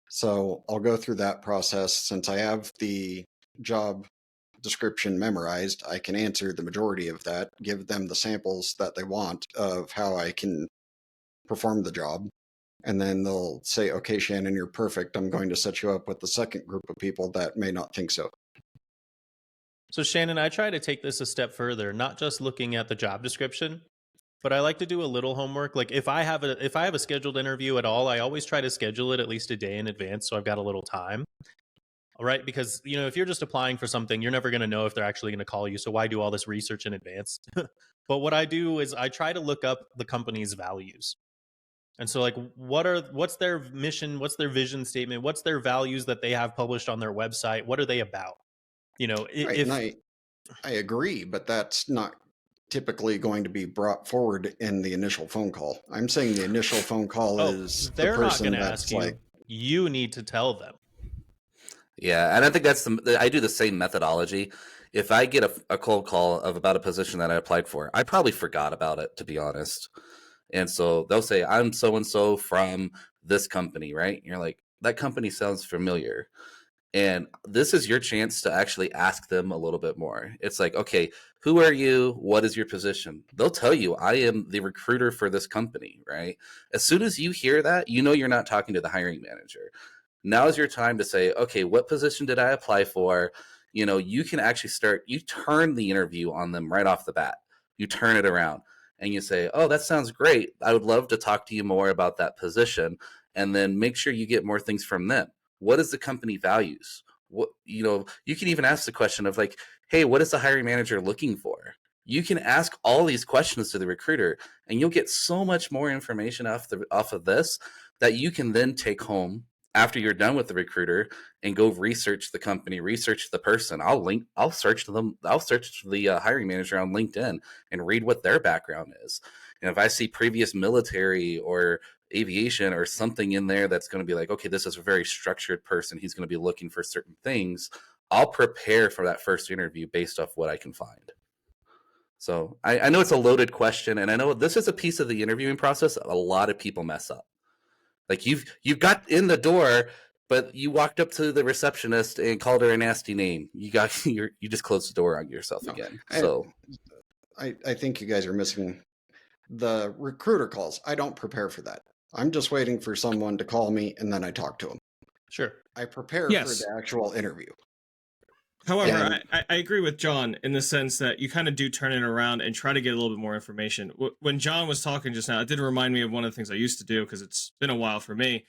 So I'll go through that process. Since I have the job description memorized, I can answer the majority of that, give them the samples that they want of how I can perform the job. And then they'll say, okay, Shannon, you're perfect. I'm going to set you up with the second group of people that may not think so. So Shannon, I try to take this a step further, not just looking at the job description, but I like to do a little homework. Like if I have a scheduled interview at all, I always try to schedule it at least a day in advance so I've got a little time. All right, because if you're just applying for something, you're never going to know if they're actually going to call you. So why do all this research in advance? But what I do is I try to look up the company's values. And so like what's their mission, what's their vision statement, what's their values that they have published on their website? What are they about? Right, and I agree, but that's not typically going to be brought forward in the initial phone call. I'm saying the initial phone call is they're the person not going to ask you. You need to tell them. Yeah, and I think I do the same methodology. If I get a cold call about a position that I applied for, I probably forgot about it, to be honest. And so they'll say, I'm so-and-so from this company, right? And you're like, that company sounds familiar. And this is your chance to actually ask them a little bit more. It's like, okay, who are you? What is your position? They'll tell you, I am the recruiter for this company, right? As soon as you hear that, you're not talking to the hiring manager. Now is your time to say, okay, what position did I apply for? You can actually you turn the interview on them right off the bat. You turn it around and you say, oh, that sounds great. I would love to talk to you more about that position. And then make sure you get more things from them. What is the company values? What, you can even ask the question of like, hey, what is the hiring manager looking for? You can ask all these questions to the recruiter and you'll get so much more information off of this that you can then take home after you're done with the recruiter and go research the company, research the person. I'll search the hiring manager on LinkedIn and read what their background is. And if I see previous military or aviation or something in there that's going to be like, okay, this is a very structured person, he's going to be looking for certain things, I'll prepare for that first interview based off what I can find. So I know it's a loaded question, and I know this is a piece of the interviewing process a lot of people mess up. Like you've got in the door, but you walked up to the receptionist and called her a nasty name. You just closed the door on yourself again. So I think you guys are missing the recruiter calls. I don't prepare for that. I'm just waiting for someone to call me and then I talk to them. Sure. I prepare for the actual interview. However, I agree with John in the sense that you kind of do turn it around and try to get a little bit more information. When John was talking just now, it did remind me of one of the things I used to do because it's been a while for me.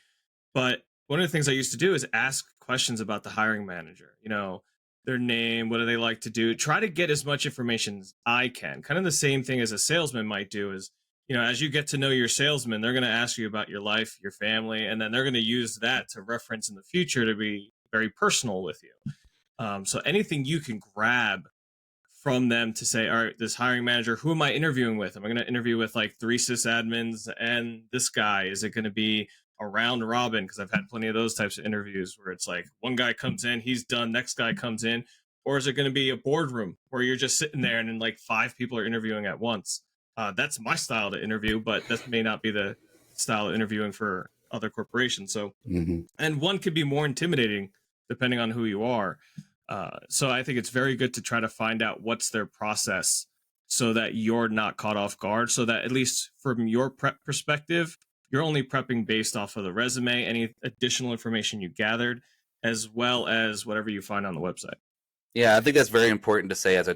But one of the things I used to do is ask questions about the hiring manager, their name, what do they like to do? Try to get as much information as I can. Kind of the same thing as a salesman might do is, as you get to know your salesman, they're going to ask you about your life, your family, and then they're going to use that to reference in the future to be very personal with you. So anything you can grab from them to say, all right, this hiring manager, who am I interviewing with? Am I going to interview with like 3 sysadmins and this guy? Is it going to be a round robin? Because I've had plenty of those types of interviews where it's like one guy comes in, he's done, next guy comes in. Or is it going to be a boardroom where you're just sitting there and then like 5 people are interviewing at once? That's my style to interview, but that may not be the style of interviewing for other corporations. So, and one could be more intimidating depending on who you are. So I think it's very good to try to find out what's their process so that you're not caught off guard, so that at least from your prep perspective, you're only prepping based off of the resume, any additional information you gathered, as well as whatever you find on the website. Yeah, I think that's very important to say as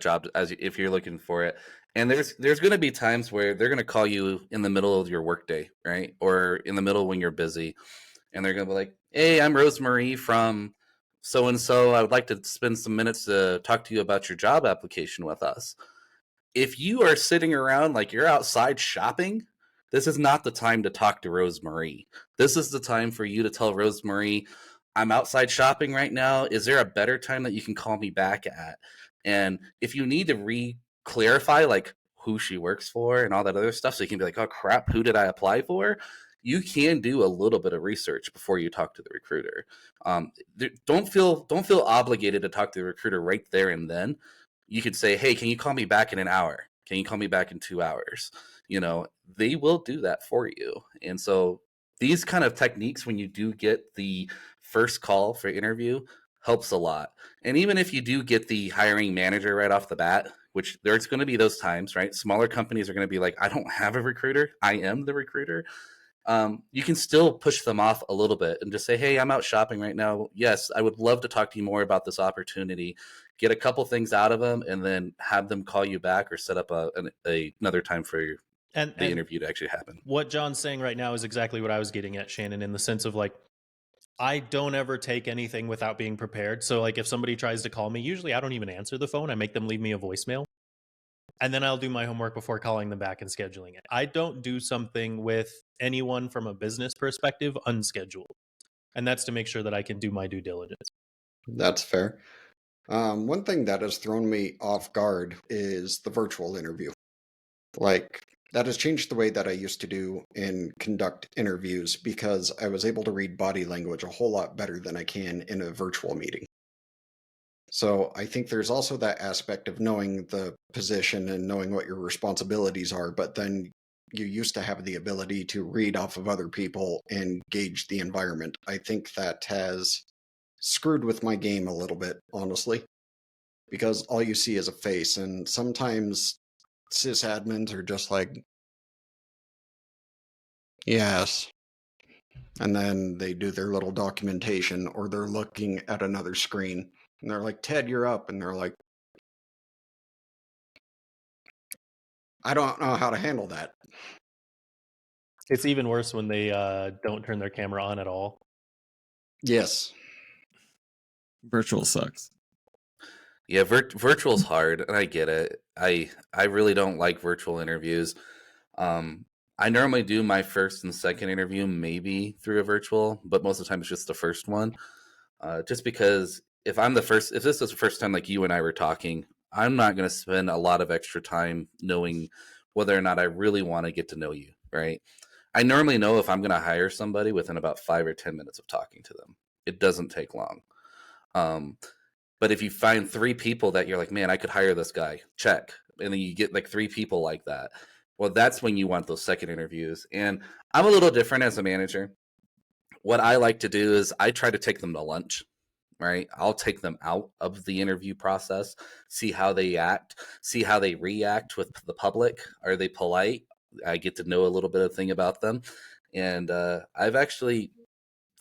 if you're looking for it. And there's going to be times where they're going to call you in the middle of your workday, right? Or in the middle when you're busy. and they're going to be like, hey, I'm Rosemary from so-and-so. I would like to spend some minutes to talk to you about your job application with us. If you are sitting around like you're outside shopping, this is not the time to talk to Rosemary. This is the time for you to tell Rosemary, I'm outside shopping right now. Is there a better time that you can call me back at? And if you need to clarify like who she works for and all that other stuff, so you can be like, oh crap, who did I apply for? You can do a little bit of research before you talk to the recruiter. Don't feel obligated to talk to the recruiter right there and then. You could say, hey, can you call me back in an hour? Can you call me back in 2 hours? You know, they will do that for you. And so these kind of techniques, when you do get the first call for interview, helps a lot. And even if you do get the hiring manager right off the bat, which there's going to be those times, right? Smaller companies are going to be like, I don't have a recruiter. I am the recruiter. You can still push them off a little bit and just say, hey, I'm out shopping right now. Yes, I would love to talk to you more about this opportunity. Get a couple things out of them and then have them call you back or set up another time for the interview to actually happen. What John's saying right now is exactly what I was getting at, Shannon, in the sense of like, I don't ever take anything without being prepared. So like if somebody tries to call me, usually I don't even answer the phone. I make them leave me a voicemail. And then I'll do my homework before calling them back and scheduling it. I don't do something with anyone from a business perspective unscheduled. And that's to make sure that I can do my due diligence. That's fair. One thing that has thrown me off guard is the virtual interview. Like, that has changed the way that I used to do and conduct interviews because I was able to read body language a whole lot better than I can in a virtual meeting. So I think there's also that aspect of knowing the position and knowing what your responsibilities are, but then you used to have the ability to read off of other people and gauge the environment. I think that has screwed with my game a little bit, honestly, because all you see is a face, and sometimes sysadmins are just like, yes. And then they do their little documentation, or they're looking at another screen, and they're like, Ted, you're up. And they're like, I don't know how to handle that. It's even worse when they don't turn their camera on at all. Yes. Virtual sucks. Yeah, virtual's hard, and I get it. I really don't like virtual interviews. I normally do my first and second interview maybe through a virtual, but most of the time it's just the first one. Just because if this is the first time like you and I were talking, I'm not going to spend a lot of extra time knowing whether or not I really want to get to know you, right? I normally know if I'm going to hire somebody within about 5 or 10 minutes of talking to them. It doesn't take long. But if you find 3 people that you're like, man, I could hire this guy, check. And then you get like 3 people like that. Well, that's when you want those second interviews. And I'm a little different as a manager. What I like to do is I try to take them to lunch, right? I'll take them out of the interview process, see how they act, see how they react with the public. Are they polite? I get to know a little bit of thing about them. And I've actually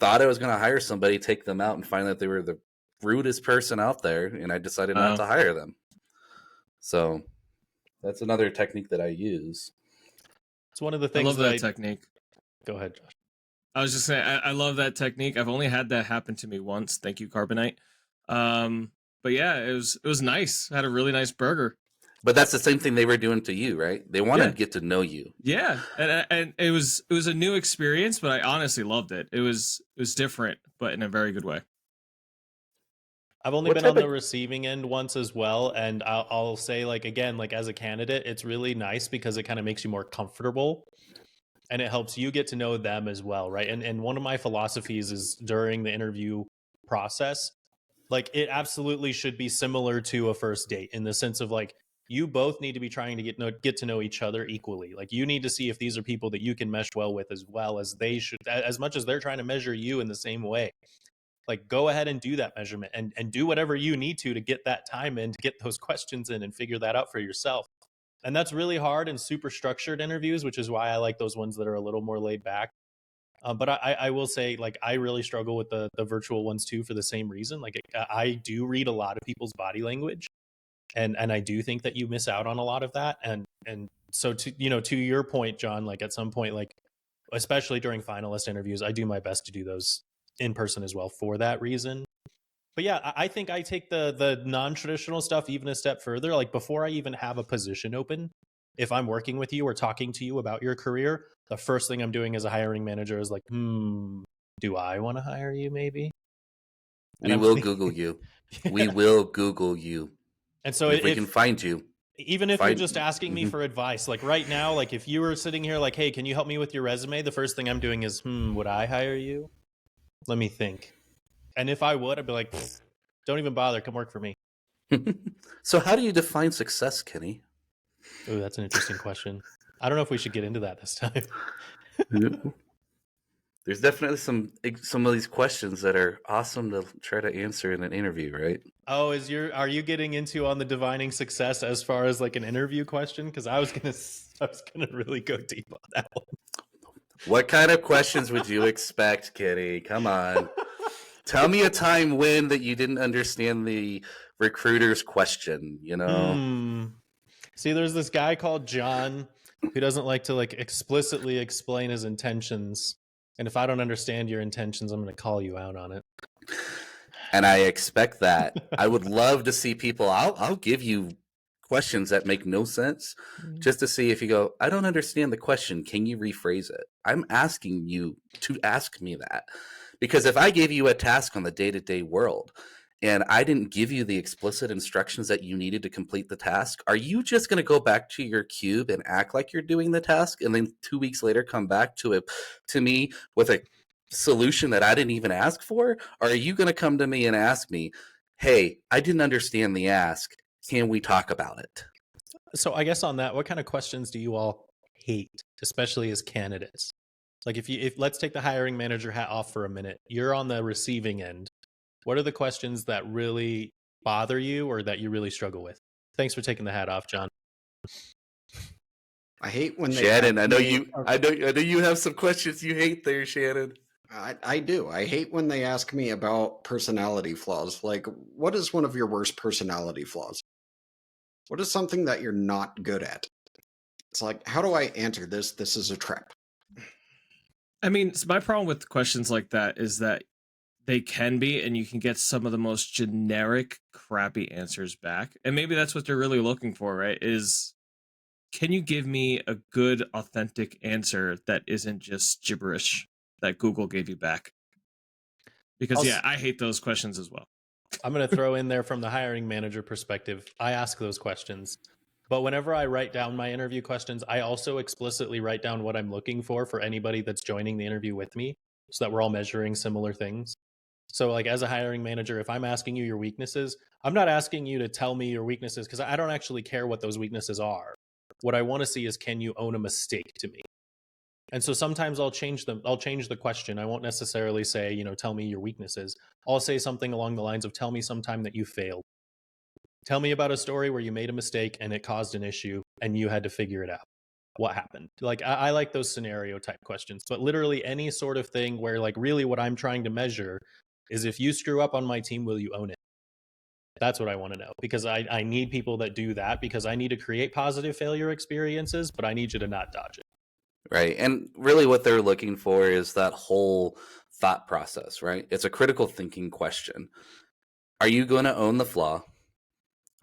thought I was going to hire somebody, take them out and find that they were the rudest person out there. And I decided not to hire them. So that's another technique that I use. It's one of the things I love that technique. Go ahead, Josh. I was just saying, I love that technique. I've only had that happen to me once. Thank you, Carbonite. But yeah, it was nice. I had a really nice burger. But that's the same thing they were doing to you, right? They want to get to know you. Yeah, and it was a new experience, but I honestly loved it. It was different, but in a very good way. I've only been on the receiving end once as well, and I'll say, like, again, like as a candidate, it's really nice because it kind of makes you more comfortable, and it helps you get to know them as well, right? And one of my philosophies is during the interview process, like it absolutely should be similar to a first date in the sense of like you both need to be trying to get to know each other equally. Like you need to see if these are people that you can mesh well with as well as they should, as much as they're trying to measure you in the same way. Like go ahead and do that measurement and do whatever you need to get that time in, to get those questions in and figure that out for yourself. And that's really hard in super structured interviews, which is why I like those ones that are a little more laid back. But I will say, like, I really struggle with the virtual ones too for the same reason. Like I do read a lot of people's body language, and I do think that you miss out on a lot of that. And so to your point, John, like at some point, like especially during finalist interviews, I do my best to do those in person as well for that reason. But yeah, I think I take the non-traditional stuff even a step further. Like before I even have a position open, if I'm working with you or talking to you about your career, the first thing I'm doing as a hiring manager is like, do I want to hire you maybe? We will Google you. Yeah. We will Google you. And so if we can find you. Even if you're just asking me for advice, like right now, like if you were sitting here like, hey, can you help me with your resume? The first thing I'm doing is, would I hire you? Let me think. And if I would, I'd be like, don't even bother. Come work for me. So how do you define success, Kenny? Oh, that's an interesting question. I don't know if we should get into that this time. There's definitely some of these questions that are awesome to try to answer in an interview, right? Oh, are you getting into on the defining success as far as like an interview question? Because I was gonna really go deep on that one. What kind of questions would you expect, Kenny? Come on. Tell me a time when that you didn't understand the recruiter's question, you know? See, there's this guy called John who doesn't like to like explicitly explain his intentions. And if I don't understand your intentions, I'm going to call you out on it. And I expect that. I would love to see people. I'll give you questions that make no sense just to see if you go, I don't understand the question. Can you rephrase it? I'm asking you to ask me that. Because if I gave you a task on the day-to-day world and I didn't give you the explicit instructions that you needed to complete the task, are you just going to go back to your cube and act like you're doing the task and then 2 weeks later come back to me with a solution that I didn't even ask for? Or are you going to come to me and ask me, hey, I didn't understand the ask. Can we talk about it? So I guess on that, what kind of questions do you all hate, especially as candidates? Like if let's take the hiring manager hat off for a minute. You're on the receiving end. What are the questions that really bother you or that you really struggle with? Thanks for taking the hat off, John. I hate when they Shannon, I know you have some questions you hate there, Shannon. I do. I hate when they ask me about personality flaws. Like, what is one of your worst personality flaws? What is something that you're not good at? It's like, how do I answer this? This is a trap. I mean, my problem with questions like that is that they can be, and you can get some of the most generic, crappy answers back. And maybe that's what they're really looking for, right? Is, can you give me a good, authentic answer that isn't just gibberish that Google gave you back? Because, I hate those questions as well. I'm going to throw in there from the hiring manager perspective. I ask those questions. But whenever I write down my interview questions, I also explicitly write down what I'm looking for anybody that's joining the interview with me so that we're all measuring similar things. So like as a hiring manager, if I'm asking you your weaknesses, I'm not asking you to tell me your weaknesses because I don't actually care what those weaknesses are. What I want to see is, can you own a mistake to me? And so sometimes I'll change them. I'll change the question. I won't necessarily say, tell me your weaknesses. I'll say something along the lines of, tell me sometime that you failed. Tell me about a story where you made a mistake and it caused an issue and you had to figure it out. What happened? Like, I like those scenario type questions, but literally any sort of thing where like really what I'm trying to measure is, if you screw up on my team, will you own it? That's what I want to know, because I need people that do that, because I need to create positive failure experiences, but I need you to not dodge it. Right. And really what they're looking for is that whole thought process, right? It's a critical thinking question. Are you going to own the flaw?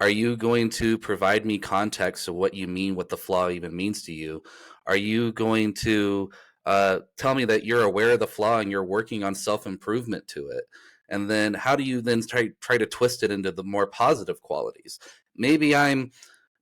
Are you going to provide me context of what you mean, what the flaw even means to you? Are you going to tell me that you're aware of the flaw and you're working on self-improvement to it? And then how do you then try to twist it into the more positive qualities? Maybe I'm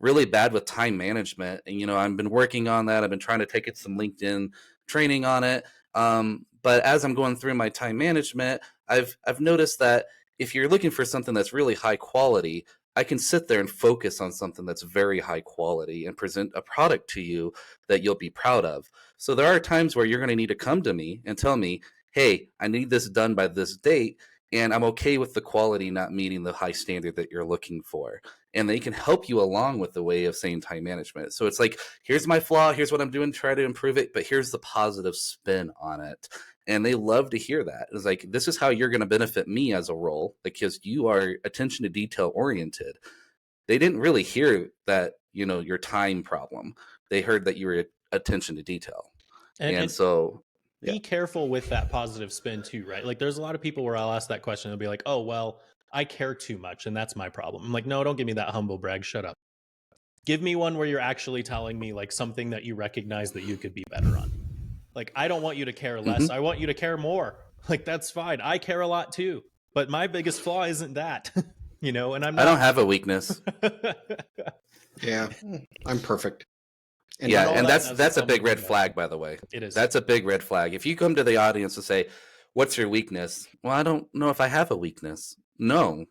really bad with time management, and I've been working on that. I've been trying to take some LinkedIn training on it. But as I'm going through my time management, I've noticed that if you're looking for something that's really high quality, I can sit there and focus on something that's very high quality and present a product to you that you'll be proud of. So there are times where you're going to need to come to me and tell me, hey, I need this done by this date, and I'm okay with the quality not meeting the high standard that you're looking for. And they can help you along with the way of saying time management. So it's like, here's my flaw, here's what I'm doing to try to improve it, but here's the positive spin on it. And they love to hear that. It's like, this is how you're going to benefit me as a role, because you are attention to detail oriented. They didn't really hear that, your time problem. They heard that you were attention to detail. And so be careful with that positive spin too, right? Like there's a lot of people where I'll ask that question, they'll be like, oh, well, I care too much and that's my problem. I'm like, no, don't give me that humble brag. Shut up. Give me one where you're actually telling me like something that you recognize that you could be better on. Like, I don't want you to care less. I want you to care more. Like, that's fine. I care a lot too. But my biggest flaw isn't that, you know, and I don't have a weakness. Yeah, I'm perfect. And that's a big red flag, by the way. It is. That's a big red flag. If you come to the audience and say, what's your weakness? Well, I don't know if I have a weakness. No,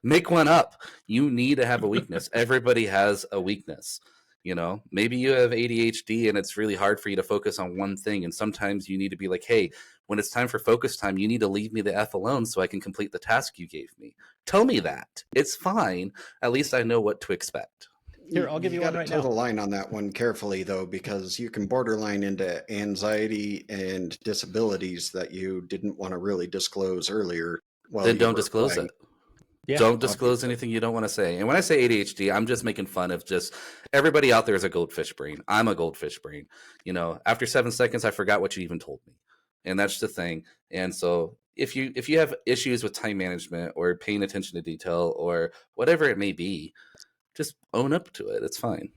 make one up. You need to have a weakness. Everybody has a weakness. You know, maybe you have ADHD and it's really hard for you to focus on one thing. And sometimes you need to be like, hey, when it's time for focus time, you need to leave me the F alone so I can complete the task you gave me. Tell me that. It's fine. At least I know what to expect. Here, I'll give you one right now. You got to toe the line on that one carefully, though, because you can borderline into anxiety and disabilities that you didn't want to really disclose earlier. Then don't disclose it. Yeah, don't disclose anything you don't want to say. And when I say ADHD, I'm just making fun of just everybody out there is a goldfish brain. I'm a goldfish brain. You know, after 7 seconds, I forgot what you even told me. And that's the thing. And so if you have issues with time management or paying attention to detail or whatever it may be, just own up to it. It's fine.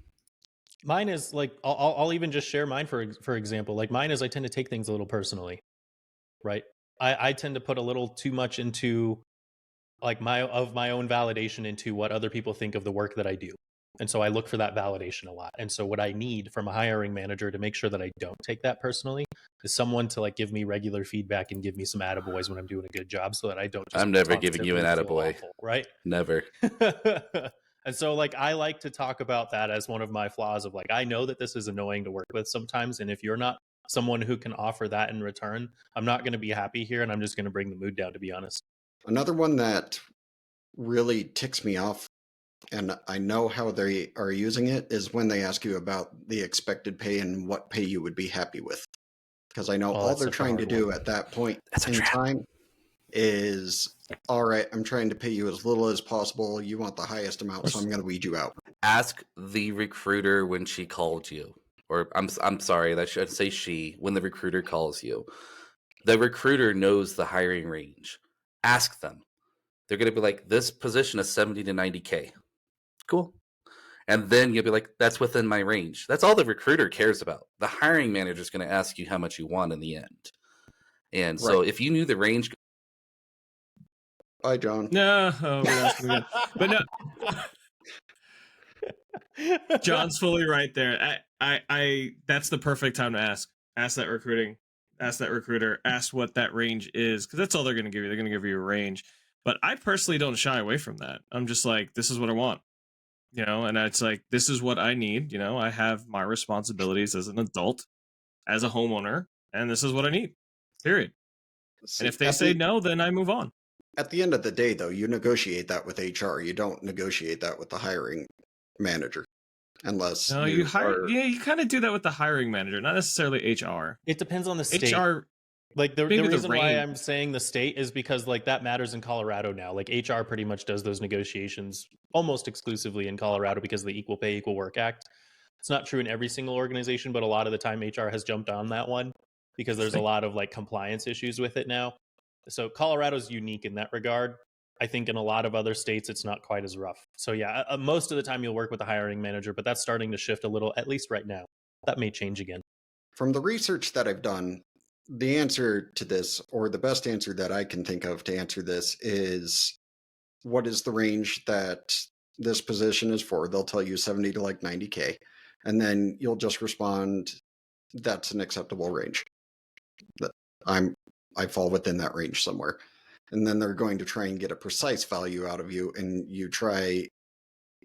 Mine is like, I'll even just share mine for example. Like mine is I tend to take things a little personally, right? I tend to put a little too much into like my own validation into what other people think of the work that I do. And so I look for that validation a lot. And so what I need from a hiring manager to make sure that I don't take that personally is someone to like give me regular feedback and give me some attaboys when I'm doing a good job so that I don't just I'm never giving you an attaboy. Awful, right? Never. And so like I like to talk about that as one of my flaws of like I know that this is annoying to work with sometimes, and if you're not someone who can offer that in return, I'm not going to be happy here and I'm just going to bring the mood down, to be honest. Another one that really ticks me off, and I know how they are using it, is when they ask you about the expected pay and what pay you would be happy with. Because I know all they're trying to do at that point in time is, all right, I'm trying to pay you as little as possible. You want the highest amount, so I'm going to weed you out. Ask the recruiter when she called you. Or I'm sorry, I should say she, when the recruiter calls you. The recruiter knows the hiring range. Ask them. They're going to be like, this position is 70 to 90K. Cool. And then you'll be like, that's within my range. That's all the recruiter cares about. The hiring manager is going to ask you how much you want in the end. And so if you knew the range. Bye, John. No, but no. John's fully right there. I that's the perfect time to ask that recruiter, ask what that range is, because that's all they're going to give you. They're going to give you a range. But I personally don't shy away from that. I'm just like, this is what I want, you know, and it's like, this is what I need. You know, I have my responsibilities as an adult, as a homeowner, and this is what I need, period. And if they say no, then I move on. At the end of the day, though, you negotiate that with HR. You don't negotiate that with the hiring manager. Unless you kind of do that with the hiring manager, not necessarily HR. It depends on the state. HR, like the reason why I'm saying the state is because like that matters in Colorado now. Like HR pretty much does those negotiations almost exclusively in Colorado because of the Equal Pay, Equal Work Act. It's not true in every single organization, but a lot of the time HR has jumped on that one because there's a lot of like compliance issues with it now. So Colorado's unique in that regard. I think in a lot of other states, it's not quite as rough. So yeah, most of the time you'll work with the hiring manager, but that's starting to shift a little, at least right now. That may change again. From the research that I've done, the answer to this, or the best answer that I can think of to answer this, is what is the range that this position is for? They'll tell you 70 to like 90K. And then you'll just respond, that's an acceptable range. I fall within that range somewhere. And then they're going to try and get a precise value out of you, and you try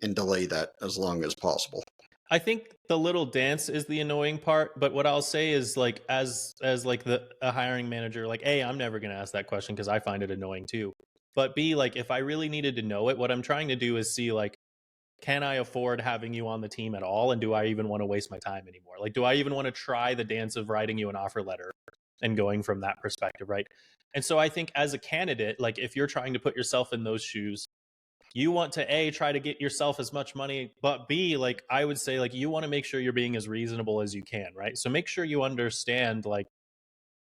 and delay that as long as possible. I think the little dance is the annoying part, but what I'll say is like as like a hiring manager, like A, I'm never going to ask that question because I find it annoying too. But B, like if I really needed to know it, what I'm trying to do is see like, can I afford having you on the team at all? And do I even want to waste my time anymore? Like, do I even want to try the dance of writing you an offer letter and going from that perspective, right? And so I think as a candidate, like if you're trying to put yourself in those shoes, you want to A, try to get yourself as much money, but B, like I would say, like you want to make sure you're being as reasonable as you can, right? So make sure you understand like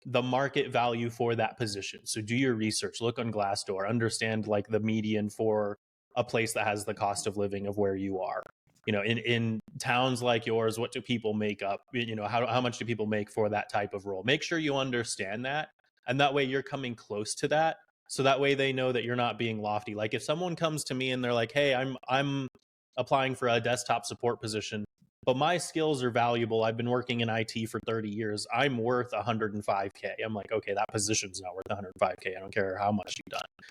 the market value for that position. So do your research, look on Glassdoor, understand like the median for a place that has the cost of living of where you are. You know, in towns like yours, what do people make up? You know, how much do people make for that type of role? Make sure you understand that. And that way you're coming close to that. So that way they know that you're not being lofty. Like if someone comes to me and they're like, hey, I'm applying for a desktop support position, but my skills are valuable. I've been working in IT for 30 years. I'm worth 105K. I'm like, okay, that position's not worth 105K. I don't care how much you've done.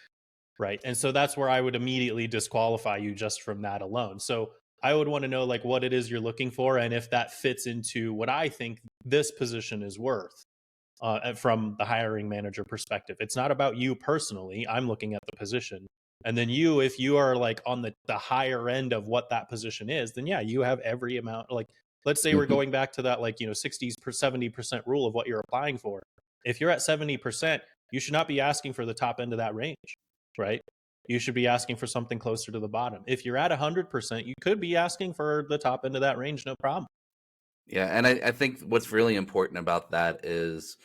Right. And so that's where I would immediately disqualify you just from that alone. So I would want to know like what it is you're looking for and if that fits into what I think this position is worth from the hiring manager perspective. It's not about you personally. I'm looking at the position. And then you, if you are like on the higher end of what that position is, then yeah, you have every amount. Like, let's say we're going back to that, like, you know, 60% 70% rule of what you're applying for. If you're at 70%, you should not be asking for the top end of that range, right? You should be asking for something closer to the bottom. If you're at 100%, you could be asking for the top end of that range, no problem. Yeah, and I think what's really important about that is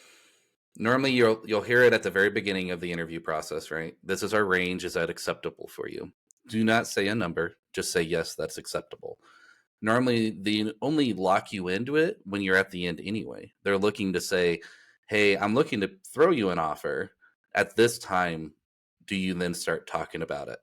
normally you'll hear it at the very beginning of the interview process, right? This is our range. Is that acceptable for you? Do not say a number. Just say, yes, that's acceptable. Normally, they only lock you into it when you're at the end anyway. They're looking to say, hey, I'm looking to throw you an offer. At this time, do you then start talking about it?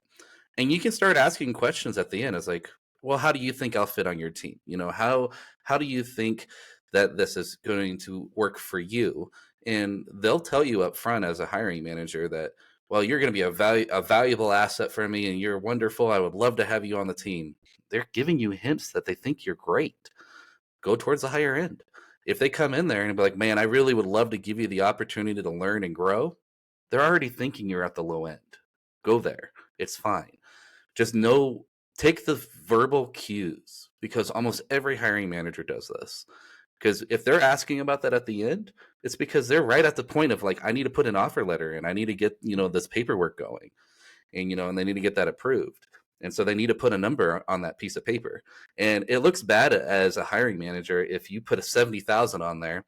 And you can start asking questions at the end. It's like, well, how do you think I'll fit on your team? You know, how do you think that this is going to work for you? And they'll tell you up front as a hiring manager that, well, you're going to be a valuable asset for me and you're wonderful. I would love to have you on the team. They're giving you hints that they think you're great. Go towards the higher end. If they come in there and be like, man, I really would love to give you the opportunity to learn and grow, they're already thinking you're at the low end. Go there. It's fine. Just know, take the verbal cues, because almost every hiring manager does this. Because if they're asking about that at the end, it's because they're right at the point of like, I need to put an offer letter and I need to get, you know, this paperwork going, and, you know, and they need to get that approved. And so they need to put a number on that piece of paper. And it looks bad as a hiring manager if you put a 70,000 on there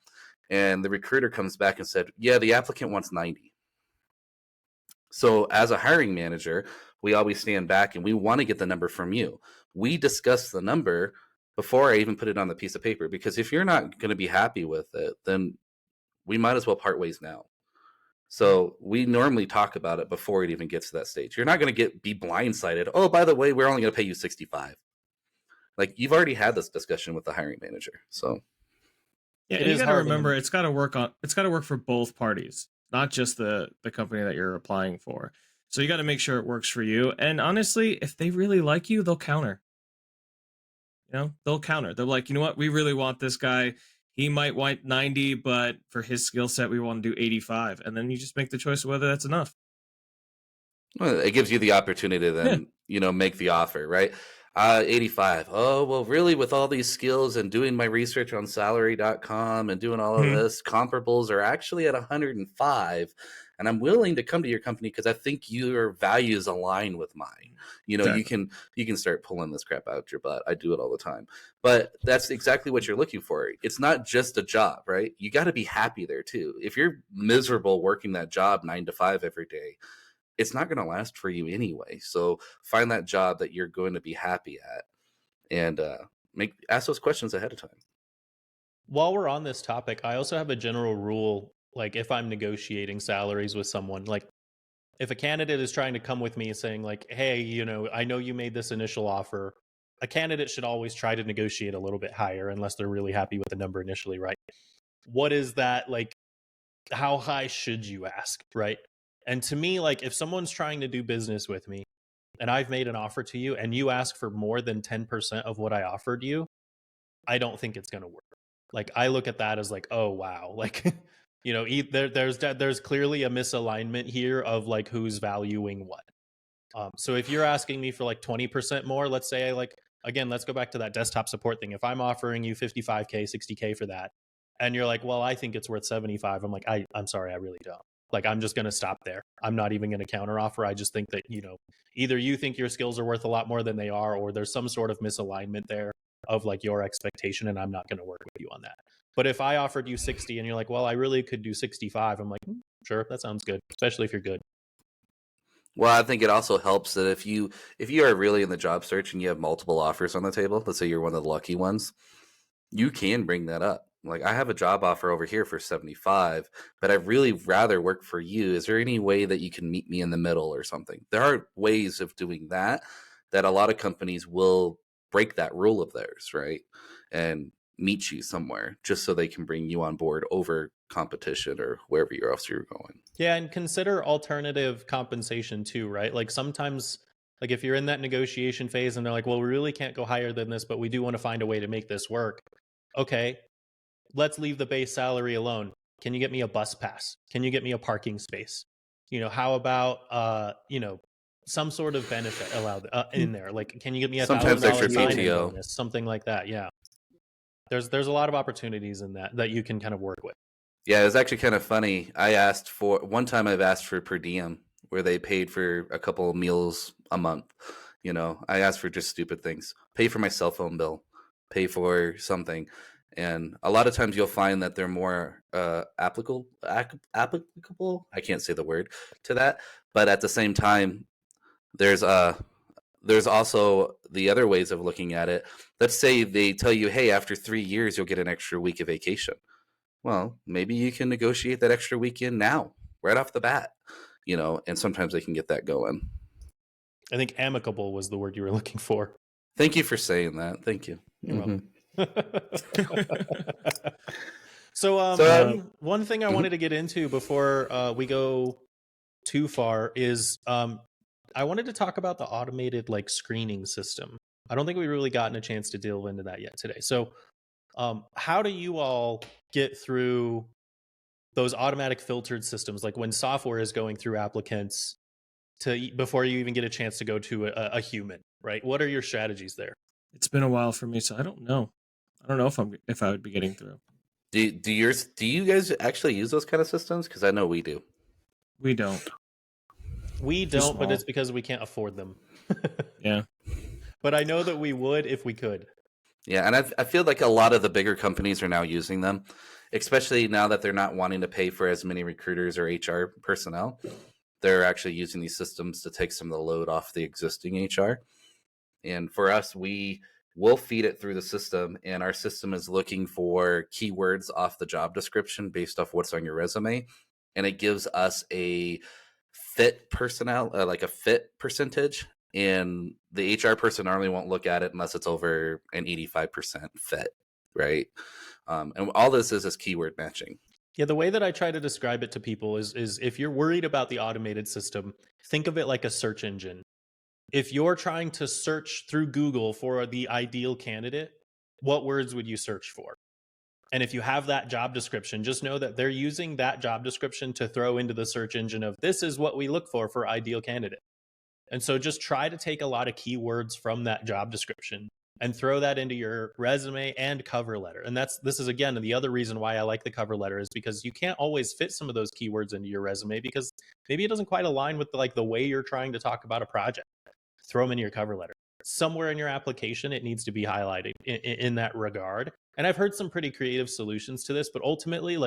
and the recruiter comes back and said, yeah, the applicant wants 90. So as a hiring manager, we always stand back and we want to get the number from you. We discuss the number before I even put it on the piece of paper, because if you're not going to be happy with it, then we might as well part ways now. So we normally talk about it before it even gets to that stage. You're not going to be blindsided. Oh, by the way, we're only going to pay you 65. Like, you've already had this discussion with the hiring manager. So yeah, you got to remember, it's got to work for both parties, not just the company that you're applying for. So you got to make sure it works for you. And honestly, if they really like you, they'll counter. You know, they'll counter. They're like, you know what? We really want this guy. He might want 90, but for his skill set, we want to do 85. And then you just make the choice of whether that's enough. Well, it gives you the opportunity to then, you know, make the offer, right? 85. Oh, well, really, with all these skills and doing my research on salary.com and doing all of this, comparables are actually at 105. And I'm willing to come to your company because I think your values align with mine. You know, exactly. you can start pulling this crap out your butt. I do it all the time. But that's exactly what you're looking for. It's not just a job, right? You got to be happy there too. If you're miserable working that job 9 to 5 every day, it's not going to last for you anyway. So find that job that you're going to be happy at, and ask those questions ahead of time. While we're on this topic, I also have a general rule. Like, if I'm negotiating salaries with someone, like if a candidate is trying to come with me saying like, hey, you know, I know you made this initial offer, a candidate should always try to negotiate a little bit higher unless they're really happy with the number initially, right? What is that, like, how high should you ask, right? And to me, like, if someone's trying to do business with me and I've made an offer to you and you ask for more than 10% of what I offered you, I don't think it's going to work. Like, I look at that as like, oh, wow. Like, you know, there's clearly a misalignment here of like who's valuing what. So if you're asking me for like 20% more, let's say again, let's go back to that desktop support thing. If I'm offering you 55K, 60K for that, and you're like, well, I think it's worth 75. I'm like, I'm sorry, I really don't. Like, I'm just going to stop there. I'm not even going to counter offer. I just think that, either you think your skills are worth a lot more than they are, or there's some sort of misalignment there of like your expectation, and I'm not going to work with you on that. But if I offered you 60 and you're like, well, I really could do 65, I'm like, sure, that sounds good, especially if you're good. Well, I think it also helps that if you are really in the job search and you have multiple offers on the table, let's say you're one of the lucky ones, you can bring that up. Like, I have a job offer over here for 75, but I'd really rather work for you. Is there any way that you can meet me in the middle or something? There are ways of doing that a lot of companies will break that rule of theirs, right? And meet you somewhere just so they can bring you on board over competition or wherever else you're going. Yeah, and consider alternative compensation too, right? Like, sometimes, like, if you're in that negotiation phase and they're like, well, we really can't go higher than this, but we do want to find a way to make this work. Okay, let's leave the base salary alone. Can you get me a bus pass? Can you get me a parking space? How about some sort of benefit allowed in there? Like, can you get me a sometimes extra PTO bonus, something like that? Yeah, there's a lot of opportunities in that you can kind of work with. Yeah, it was actually kind of funny. I've asked for per diem, where they paid for a couple of meals a month. I asked for just stupid things. Pay for my cell phone bill, pay for something. And a lot of times you'll find that they're more applicable. I can't say the word to that. But at the same time, there's also the other ways of looking at it. Let's say they tell you, hey, after 3 years, you'll get an extra week of vacation. Well, maybe you can negotiate that extra weekend now, right off the bat, and sometimes they can get that going. I think amicable was the word you were looking for. Thank you for saying that. Thank you. You're welcome. So, one thing I wanted to get into before we go too far is I wanted to talk about the automated screening system. I don't think we've really gotten a chance to delve into that yet today. So how do you all get through those automatic filtered systems, like when software is going through applicants before you even get a chance to go to a human, right? What are your strategies there? It's been a while for me, so I don't know. I don't know if I would be getting through. Do you guys actually use those kind of systems? Because I know we do. We don't. We don't, but it's because we can't afford them. Yeah. But I know that we would if we could. Yeah, and I feel like a lot of the bigger companies are now using them, especially now that they're not wanting to pay for as many recruiters or HR personnel. They're actually using these systems to take some of the load off the existing HR. And for us, we will feed it through the system, and our system is looking for keywords off the job description based off what's on your resume. And it gives us a fit a fit percentage. And the HR person normally won't look at it unless it's over an 85% fit, right? And all this is keyword matching. Yeah, the way that I try to describe it to people is if you're worried about the automated system, think of it like a search engine. If you're trying to search through Google for the ideal candidate, what words would you search for? And if you have that job description, just know that they're using that job description to throw into the search engine of this is what we look for ideal candidate. And so just try to take a lot of keywords from that job description and throw that into your resume and cover letter. And this is, again, the other reason why I like the cover letter is because you can't always fit some of those keywords into your resume because maybe it doesn't quite align with the way you're trying to talk about a project. Throw them into your cover letter. Somewhere in your application, it needs to be highlighted in that regard. And I've heard some pretty creative solutions to this, but ultimately,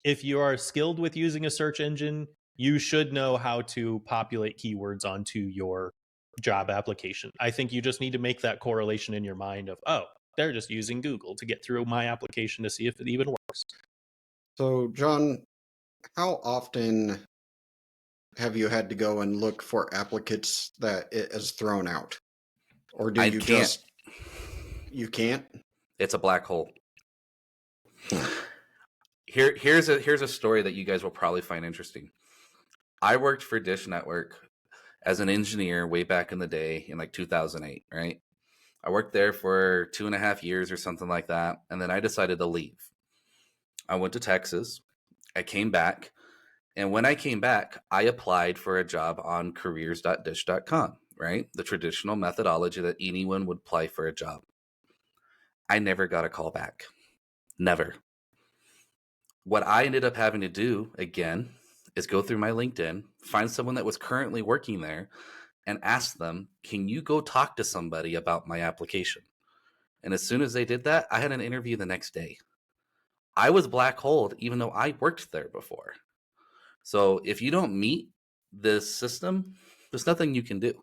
if you are skilled with using a search engine, you should know how to populate keywords onto your job application. I think you just need to make that correlation in your mind of, oh, they're just using Google to get through my application to see if it even works. So, John, how often have you had to go and look for applicants that it has thrown out? Or do you just... You can't? It's a black hole. Here's a story that you guys will probably find interesting. I worked for Dish Network as an engineer way back in the day in 2008, right? I worked there for 2.5 years or something like that. And then I decided to leave. I went to Texas. I came back. And when I came back, I applied for a job on careers.dish.com, right? The traditional methodology that anyone would apply for a job. I never got a call back. Never. What I ended up having to do, again, is go through my LinkedIn, find someone that was currently working there, and ask them, can you go talk to somebody about my application? And as soon as they did that, I had an interview the next day. I was black holed even though I worked there before. So if you don't meet this system, there's nothing you can do.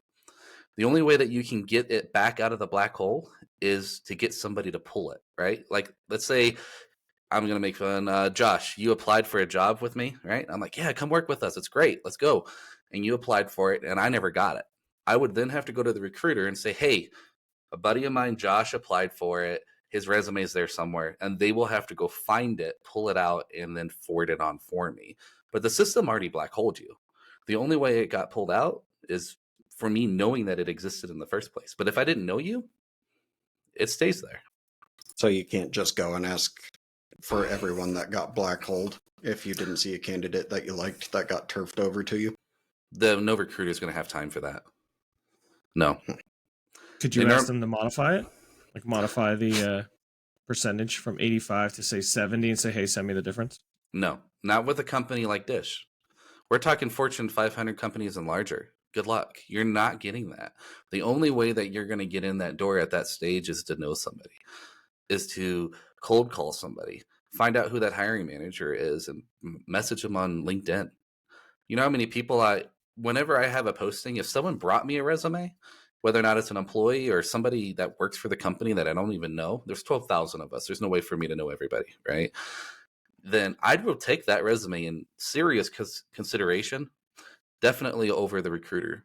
The only way that you can get it back out of the black hole is to get somebody to pull it, right? Like, let's say I'm going to make fun. Josh, you applied for a job with me, right? I'm like, yeah, come work with us. It's great. Let's go. And you applied for it, and I never got it. I would then have to go to the recruiter and say, hey, a buddy of mine, Josh, applied for it. His resume is there somewhere, and they will have to go find it, pull it out, and then forward it on for me. But the system already black holed you. The only way it got pulled out is for me knowing that it existed in the first place. But if I didn't know you, it stays there. So you can't just go and ask for everyone that got black holed if you didn't see a candidate that you liked that got turfed over to you? No recruiter is going to have time for that. No. Could you ask them to modify it? Like modify the percentage from 85 to say 70 and say, hey, send me the difference? No, not with a company like Dish. We're talking Fortune 500 companies and larger. Good luck. You're not getting that. The only way that you're going to get in that door at that stage is to know somebody, is to cold call somebody, find out who that hiring manager is, and message them on LinkedIn. You know how many people whenever I have a posting, if someone brought me a resume, whether or not it's an employee or somebody that works for the company that I don't even know, there's 12,000 of us. There's no way for me to know everybody, right? Then I will take that resume in serious consideration, definitely over the recruiter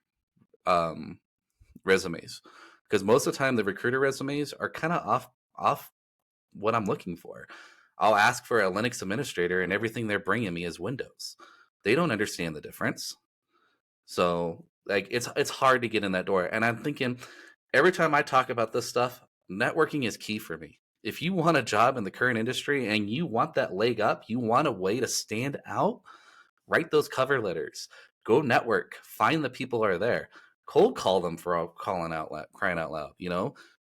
resumes. Because most of the time, the recruiter resumes are kind of off what I'm looking for. I'll ask for a Linux administrator, and everything they're bringing me is Windows. They don't understand the difference. So like it's hard to get in that door. And I'm thinking every time I talk about this stuff, networking is key for me. If you want a job in the current industry and you want that leg up, you want a way to stand out, write those cover letters, go network, find the people who are there, cold call them for crying out loud,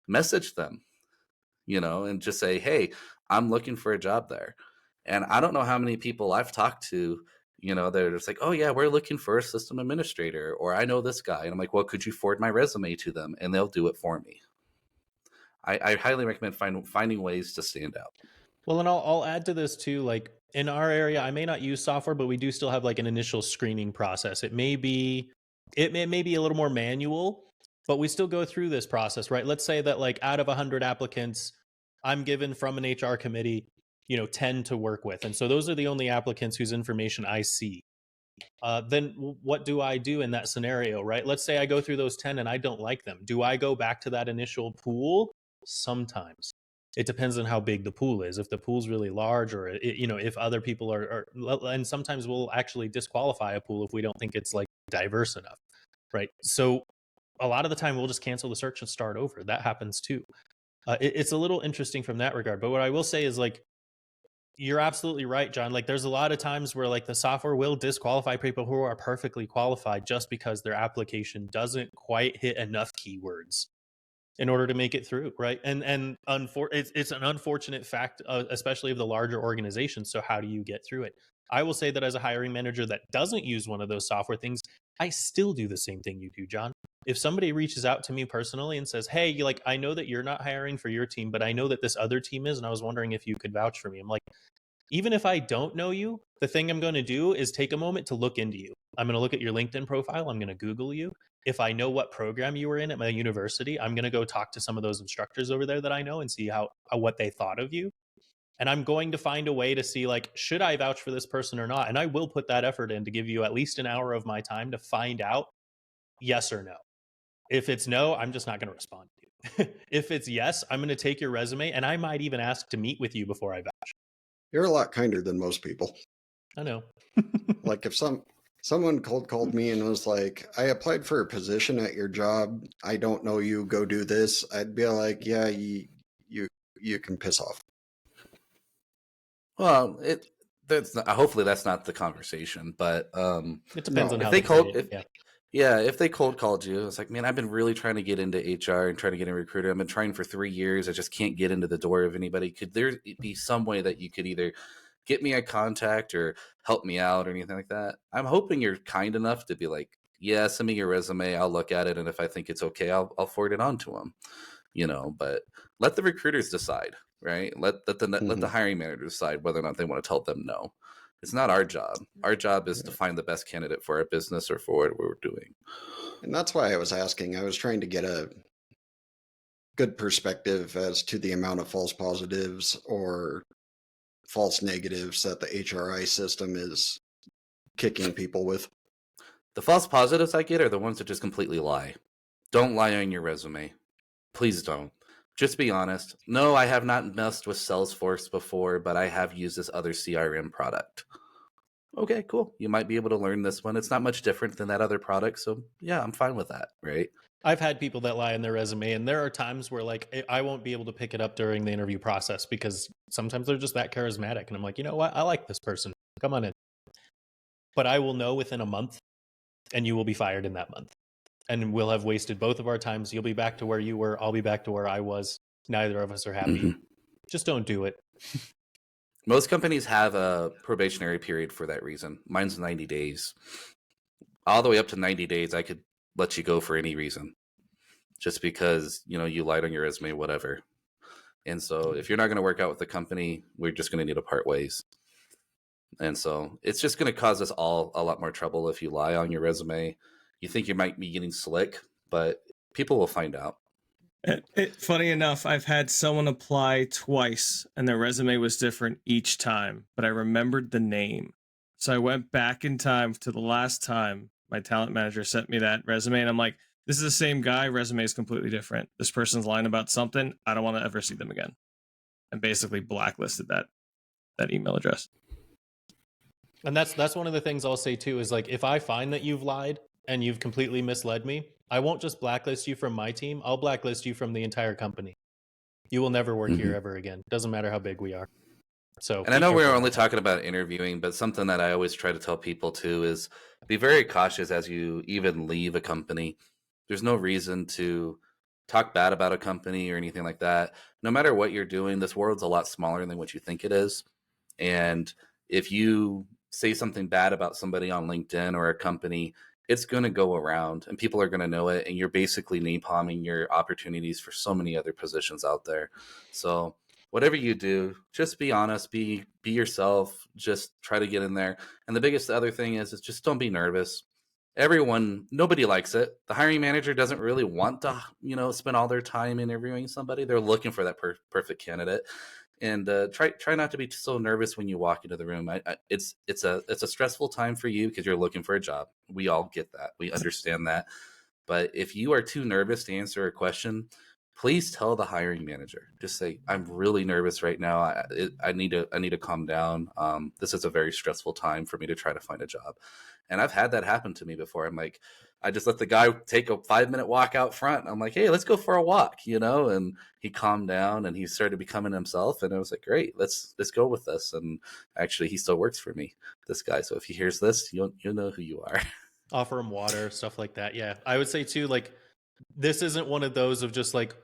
message them, and just say, hey, I'm looking for a job there. And I don't know how many people I've talked to, they're just like, oh yeah, we're looking for a system administrator, or I know this guy. And I'm like, well, could you forward my resume to them? And they'll do it for me. I highly recommend finding ways to stand out. Well, and I'll add to this too, like in our area, I may not use software, but we do still have like an initial screening process. It may be a little more manual, but we still go through this process, right? Let's say that like out of 100 applicants, I'm given from an HR committee, 10 to work with. And so those are the only applicants whose information I see. Then what do I do in that scenario, right? Let's say I go through those 10 and I don't like them. Do I go back to that initial pool? Sometimes. It depends on how big the pool is. If the pool's really large, or if other people are, and sometimes we'll actually disqualify a pool if we don't think it's like diverse enough, right? So a lot of the time we'll just cancel the search and start over. That happens too. It's a little interesting from that regard. But what I will say is like, you're absolutely right, John. Like there's a lot of times where like the software will disqualify people who are perfectly qualified just because their application doesn't quite hit enough keywords in order to make it through, right? And it's an unfortunate fact, especially of the larger organizations. So how do you get through it? I will say that as a hiring manager that doesn't use one of those software things, I still do the same thing you do, John. If somebody reaches out to me personally and says, hey, like, I know that you're not hiring for your team, but I know that this other team is, and I was wondering if you could vouch for me. I'm like, even if I don't know you, the thing I'm going to do is take a moment to look into you. I'm going to look at your LinkedIn profile. I'm going to Google you. If I know what program you were in at my university, I'm going to go talk to some of those instructors over there that I know and see what they thought of you. And I'm going to find a way to see, like, should I vouch for this person or not? And I will put that effort in to give you at least an hour of my time to find out yes or no. If it's no, I'm just not going to respond to you. If it's yes, I'm going to take your resume, and I might even ask to meet with you before I vouch. You're a lot kinder than most people. I know. Like if someone cold called me and was like, I applied for a position at your job, I don't know you, go do this, I'd be like, yeah, you can piss off. Well, hopefully that's not the conversation, but it depends on how if they cold called you, it's like, man, I've been really trying to get into HR and trying to get a recruiter. I've been trying for 3 years. I just can't get into the door of anybody. Could there be some way that you could either get me a contact or help me out or anything like that. I'm hoping you're kind enough to be like, yeah, send me your resume. I'll look at it. And if I think it's okay, I'll forward it on to them, but let the recruiters decide, right? Let the hiring manager decide whether or not they want to tell them no. It's not our job. Our job is to find the best candidate for our business or for what we're doing. And that's why I was asking. I was trying to get a good perspective as to the amount of false positives or false negatives that the HRI system is kicking people with. The false positives I get are the ones that just completely lie. Don't lie on your resume. Please don't. Just be honest. No, I have not messed with Salesforce before, but I have used this other CRM product. Okay, cool. You might be able to learn this one. It's not much different than that other product. So yeah, I'm fine with that, right? I've had people that lie in their resume, and there are times where like I won't be able to pick it up during the interview process because sometimes they're just that charismatic. And I'm like, you know what? I like this person. Come on in. But I will know within a month, and you will be fired in that month. And we'll have wasted both of our times. You'll be back to where you were. I'll be back to where I was. Neither of us are happy. Just don't do it. Most companies have a probationary period for that reason. Mine's 90 days. All the way up to 90 days, I could let you go for any reason. Just because, you lied on your resume, whatever. And so if you're not going to work out with the company, we're just going to need to part ways. And so it's just going to cause us all a lot more trouble if you lie on your resume. You think you might be getting slick, but people will find out. Funny enough, I've had someone apply twice and their resume was different each time, but I remembered the name. So I went back in time to the last time my talent manager sent me that resume, and I'm like, this is the same guy, resume is completely different. This person's lying about something. I don't want to ever see them again. And basically blacklisted that email address. And that's one of the things I'll say too, is like, if I find that you've lied and you've completely misled me, I won't just blacklist you from my team. I'll blacklist you from the entire company. You will never work here ever again. Doesn't matter how big we are. So, and I know we're only talking about interviewing, but something that I always try to tell people too is be very cautious as you even leave a company. There's no reason to talk bad about a company or anything like that. No matter what you're doing, this world's a lot smaller than what you think it is. And if you say something bad about somebody on LinkedIn or a company, it's going to go around and people are going to know it. And you're basically napalming your opportunities for so many other positions out there. So whatever you do, just be honest, be yourself, just try to get in there. And the biggest other thing is just don't be nervous. Nobody likes it. The hiring manager doesn't really want to, spend all their time interviewing somebody. They're looking for that perfect candidate. And try not to be so nervous when you walk into the room. It's a stressful time for you because you're looking for a job. We all get that. We understand that. But if you are too nervous to answer a question, please tell the hiring manager. Just say, I'm really nervous right now. I need to calm down. This is a very stressful time for me to try to find a job. And I've had that happen to me before. I'm like, I just let the guy take a 5-minute walk out front. I'm like, hey, let's go for a walk, and he calmed down and he started becoming himself. And I was like, great, let's go with this. And actually, he still works for me, this guy. So if he hears this, you'll know who you are. Offer him water, stuff like that. Yeah, I would say too, like, this isn't one of those of just like,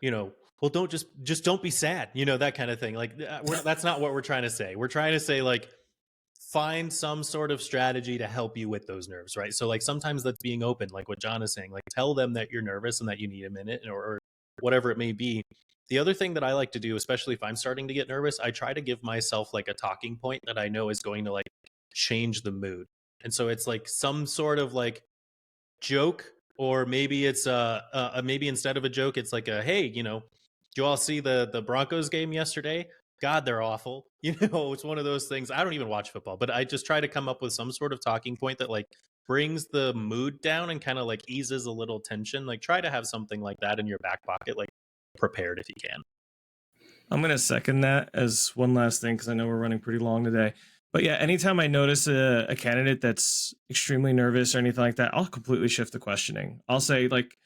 well, don't just don't be sad, that kind of thing. Like, that's not what we're trying to say. We're trying to say, like, find some sort of strategy to help you with those nerves, right? So like sometimes that's being open, like what John is saying, like tell them that you're nervous and that you need a minute or whatever it may be. The other thing that I like to do, especially if I'm starting to get nervous, I try to give myself like a talking point that I know is going to like change the mood. And so it's like some sort of like joke, or maybe it's maybe instead of a joke, it's like a, hey, did you all see the Broncos game yesterday? God, they're awful. It's one of those things. I don't even watch football, but I just try to come up with some sort of talking point that like brings the mood down and kind of like eases a little tension. Like try to have something like that in your back pocket, like prepared if you can. I'm going to second that as one last thing, because I know we're running pretty long today. But yeah, anytime I notice a candidate that's extremely nervous or anything like that, I'll completely shift the questioning. I'll say like,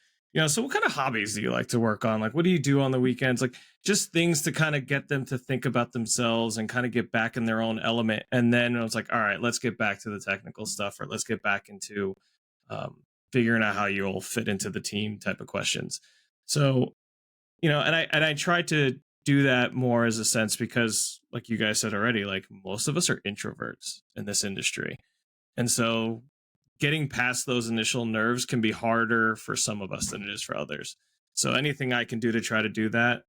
so what kind of hobbies do you like to work on? Like, what do you do on the weekends? Like, just things to kind of get them to think about themselves and kind of get back in their own element. And then I was like, all right, let's get back to the technical stuff, or let's get back into figuring out how you'll fit into the team type of questions. So, and I try to do that more as a sense because, like you guys said already, like most of us are introverts in this industry. And so getting past those initial nerves can be harder for some of us than it is for others. So anything I can do to try to do that,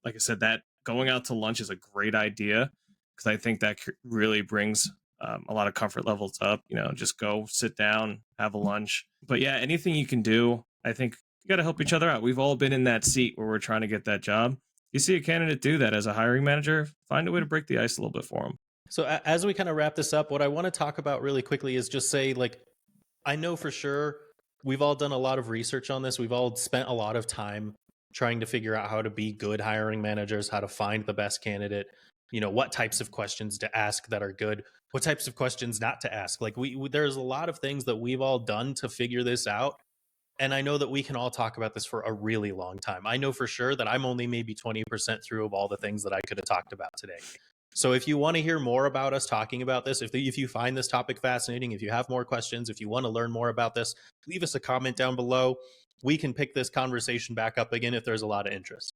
like I said, that going out to lunch is a great idea because I think that really brings a lot of comfort levels up. Just go sit down, have a lunch. But yeah, anything you can do, I think you got to help each other out. We've all been in that seat where we're trying to get that job. You see a candidate do that as a hiring manager, find a way to break the ice a little bit for them. So as we kind of wrap this up, what I want to talk about really quickly is just say, like, I know for sure we've all done a lot of research on this. We've all spent a lot of time trying to figure out how to be good hiring managers, how to find the best candidate, what types of questions to ask that are good, what types of questions not to ask. Like there's a lot of things that we've all done to figure this out. And I know that we can all talk about this for a really long time. I know for sure that I'm only maybe 20% through of all the things that I could have talked about today. So if you want to hear more about us talking about this, if you find this topic fascinating, if you have more questions, if you want to learn more about this, leave us a comment down below. We can pick this conversation back up again if there's a lot of interest.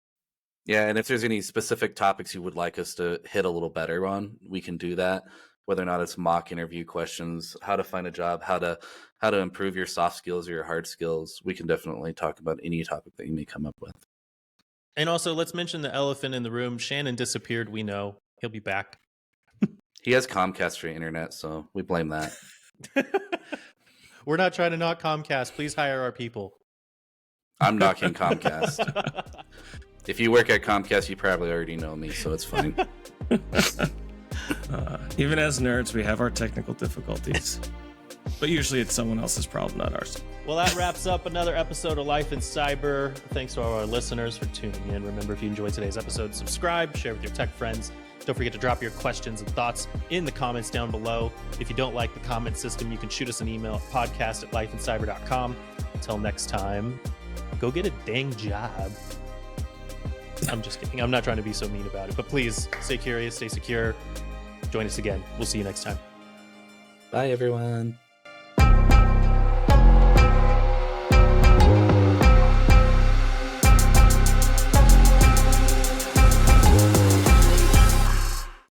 Yeah, and if there's any specific topics you would like us to hit a little better on, we can do that. Whether or not it's mock interview questions, how to find a job, how to improve your soft skills or your hard skills, we can definitely talk about any topic that you may come up with. And also, let's mention the elephant in the room. Shannon disappeared, we know. He'll be back. He has Comcast for internet, so we blame that. We're not trying to knock Comcast. Please hire our people. I'm knocking Comcast. If you work at Comcast, you probably already know me, so it's fine. Even as nerds, we have our technical difficulties. But usually it's someone else's problem, not ours. Well, that wraps up another episode of Life in Cyber. Thanks to all our listeners for tuning in. Remember, if you enjoyed today's episode, subscribe, share with your tech friends. Don't forget to drop your questions and thoughts in the comments down below. If you don't like the comment system, you can shoot us an email at podcast@lifeincyber.com. Until next time, go get a dang job. I'm just kidding. I'm not trying to be so mean about it. But please, stay curious, stay secure. Join us again. We'll see you next time. Bye, everyone.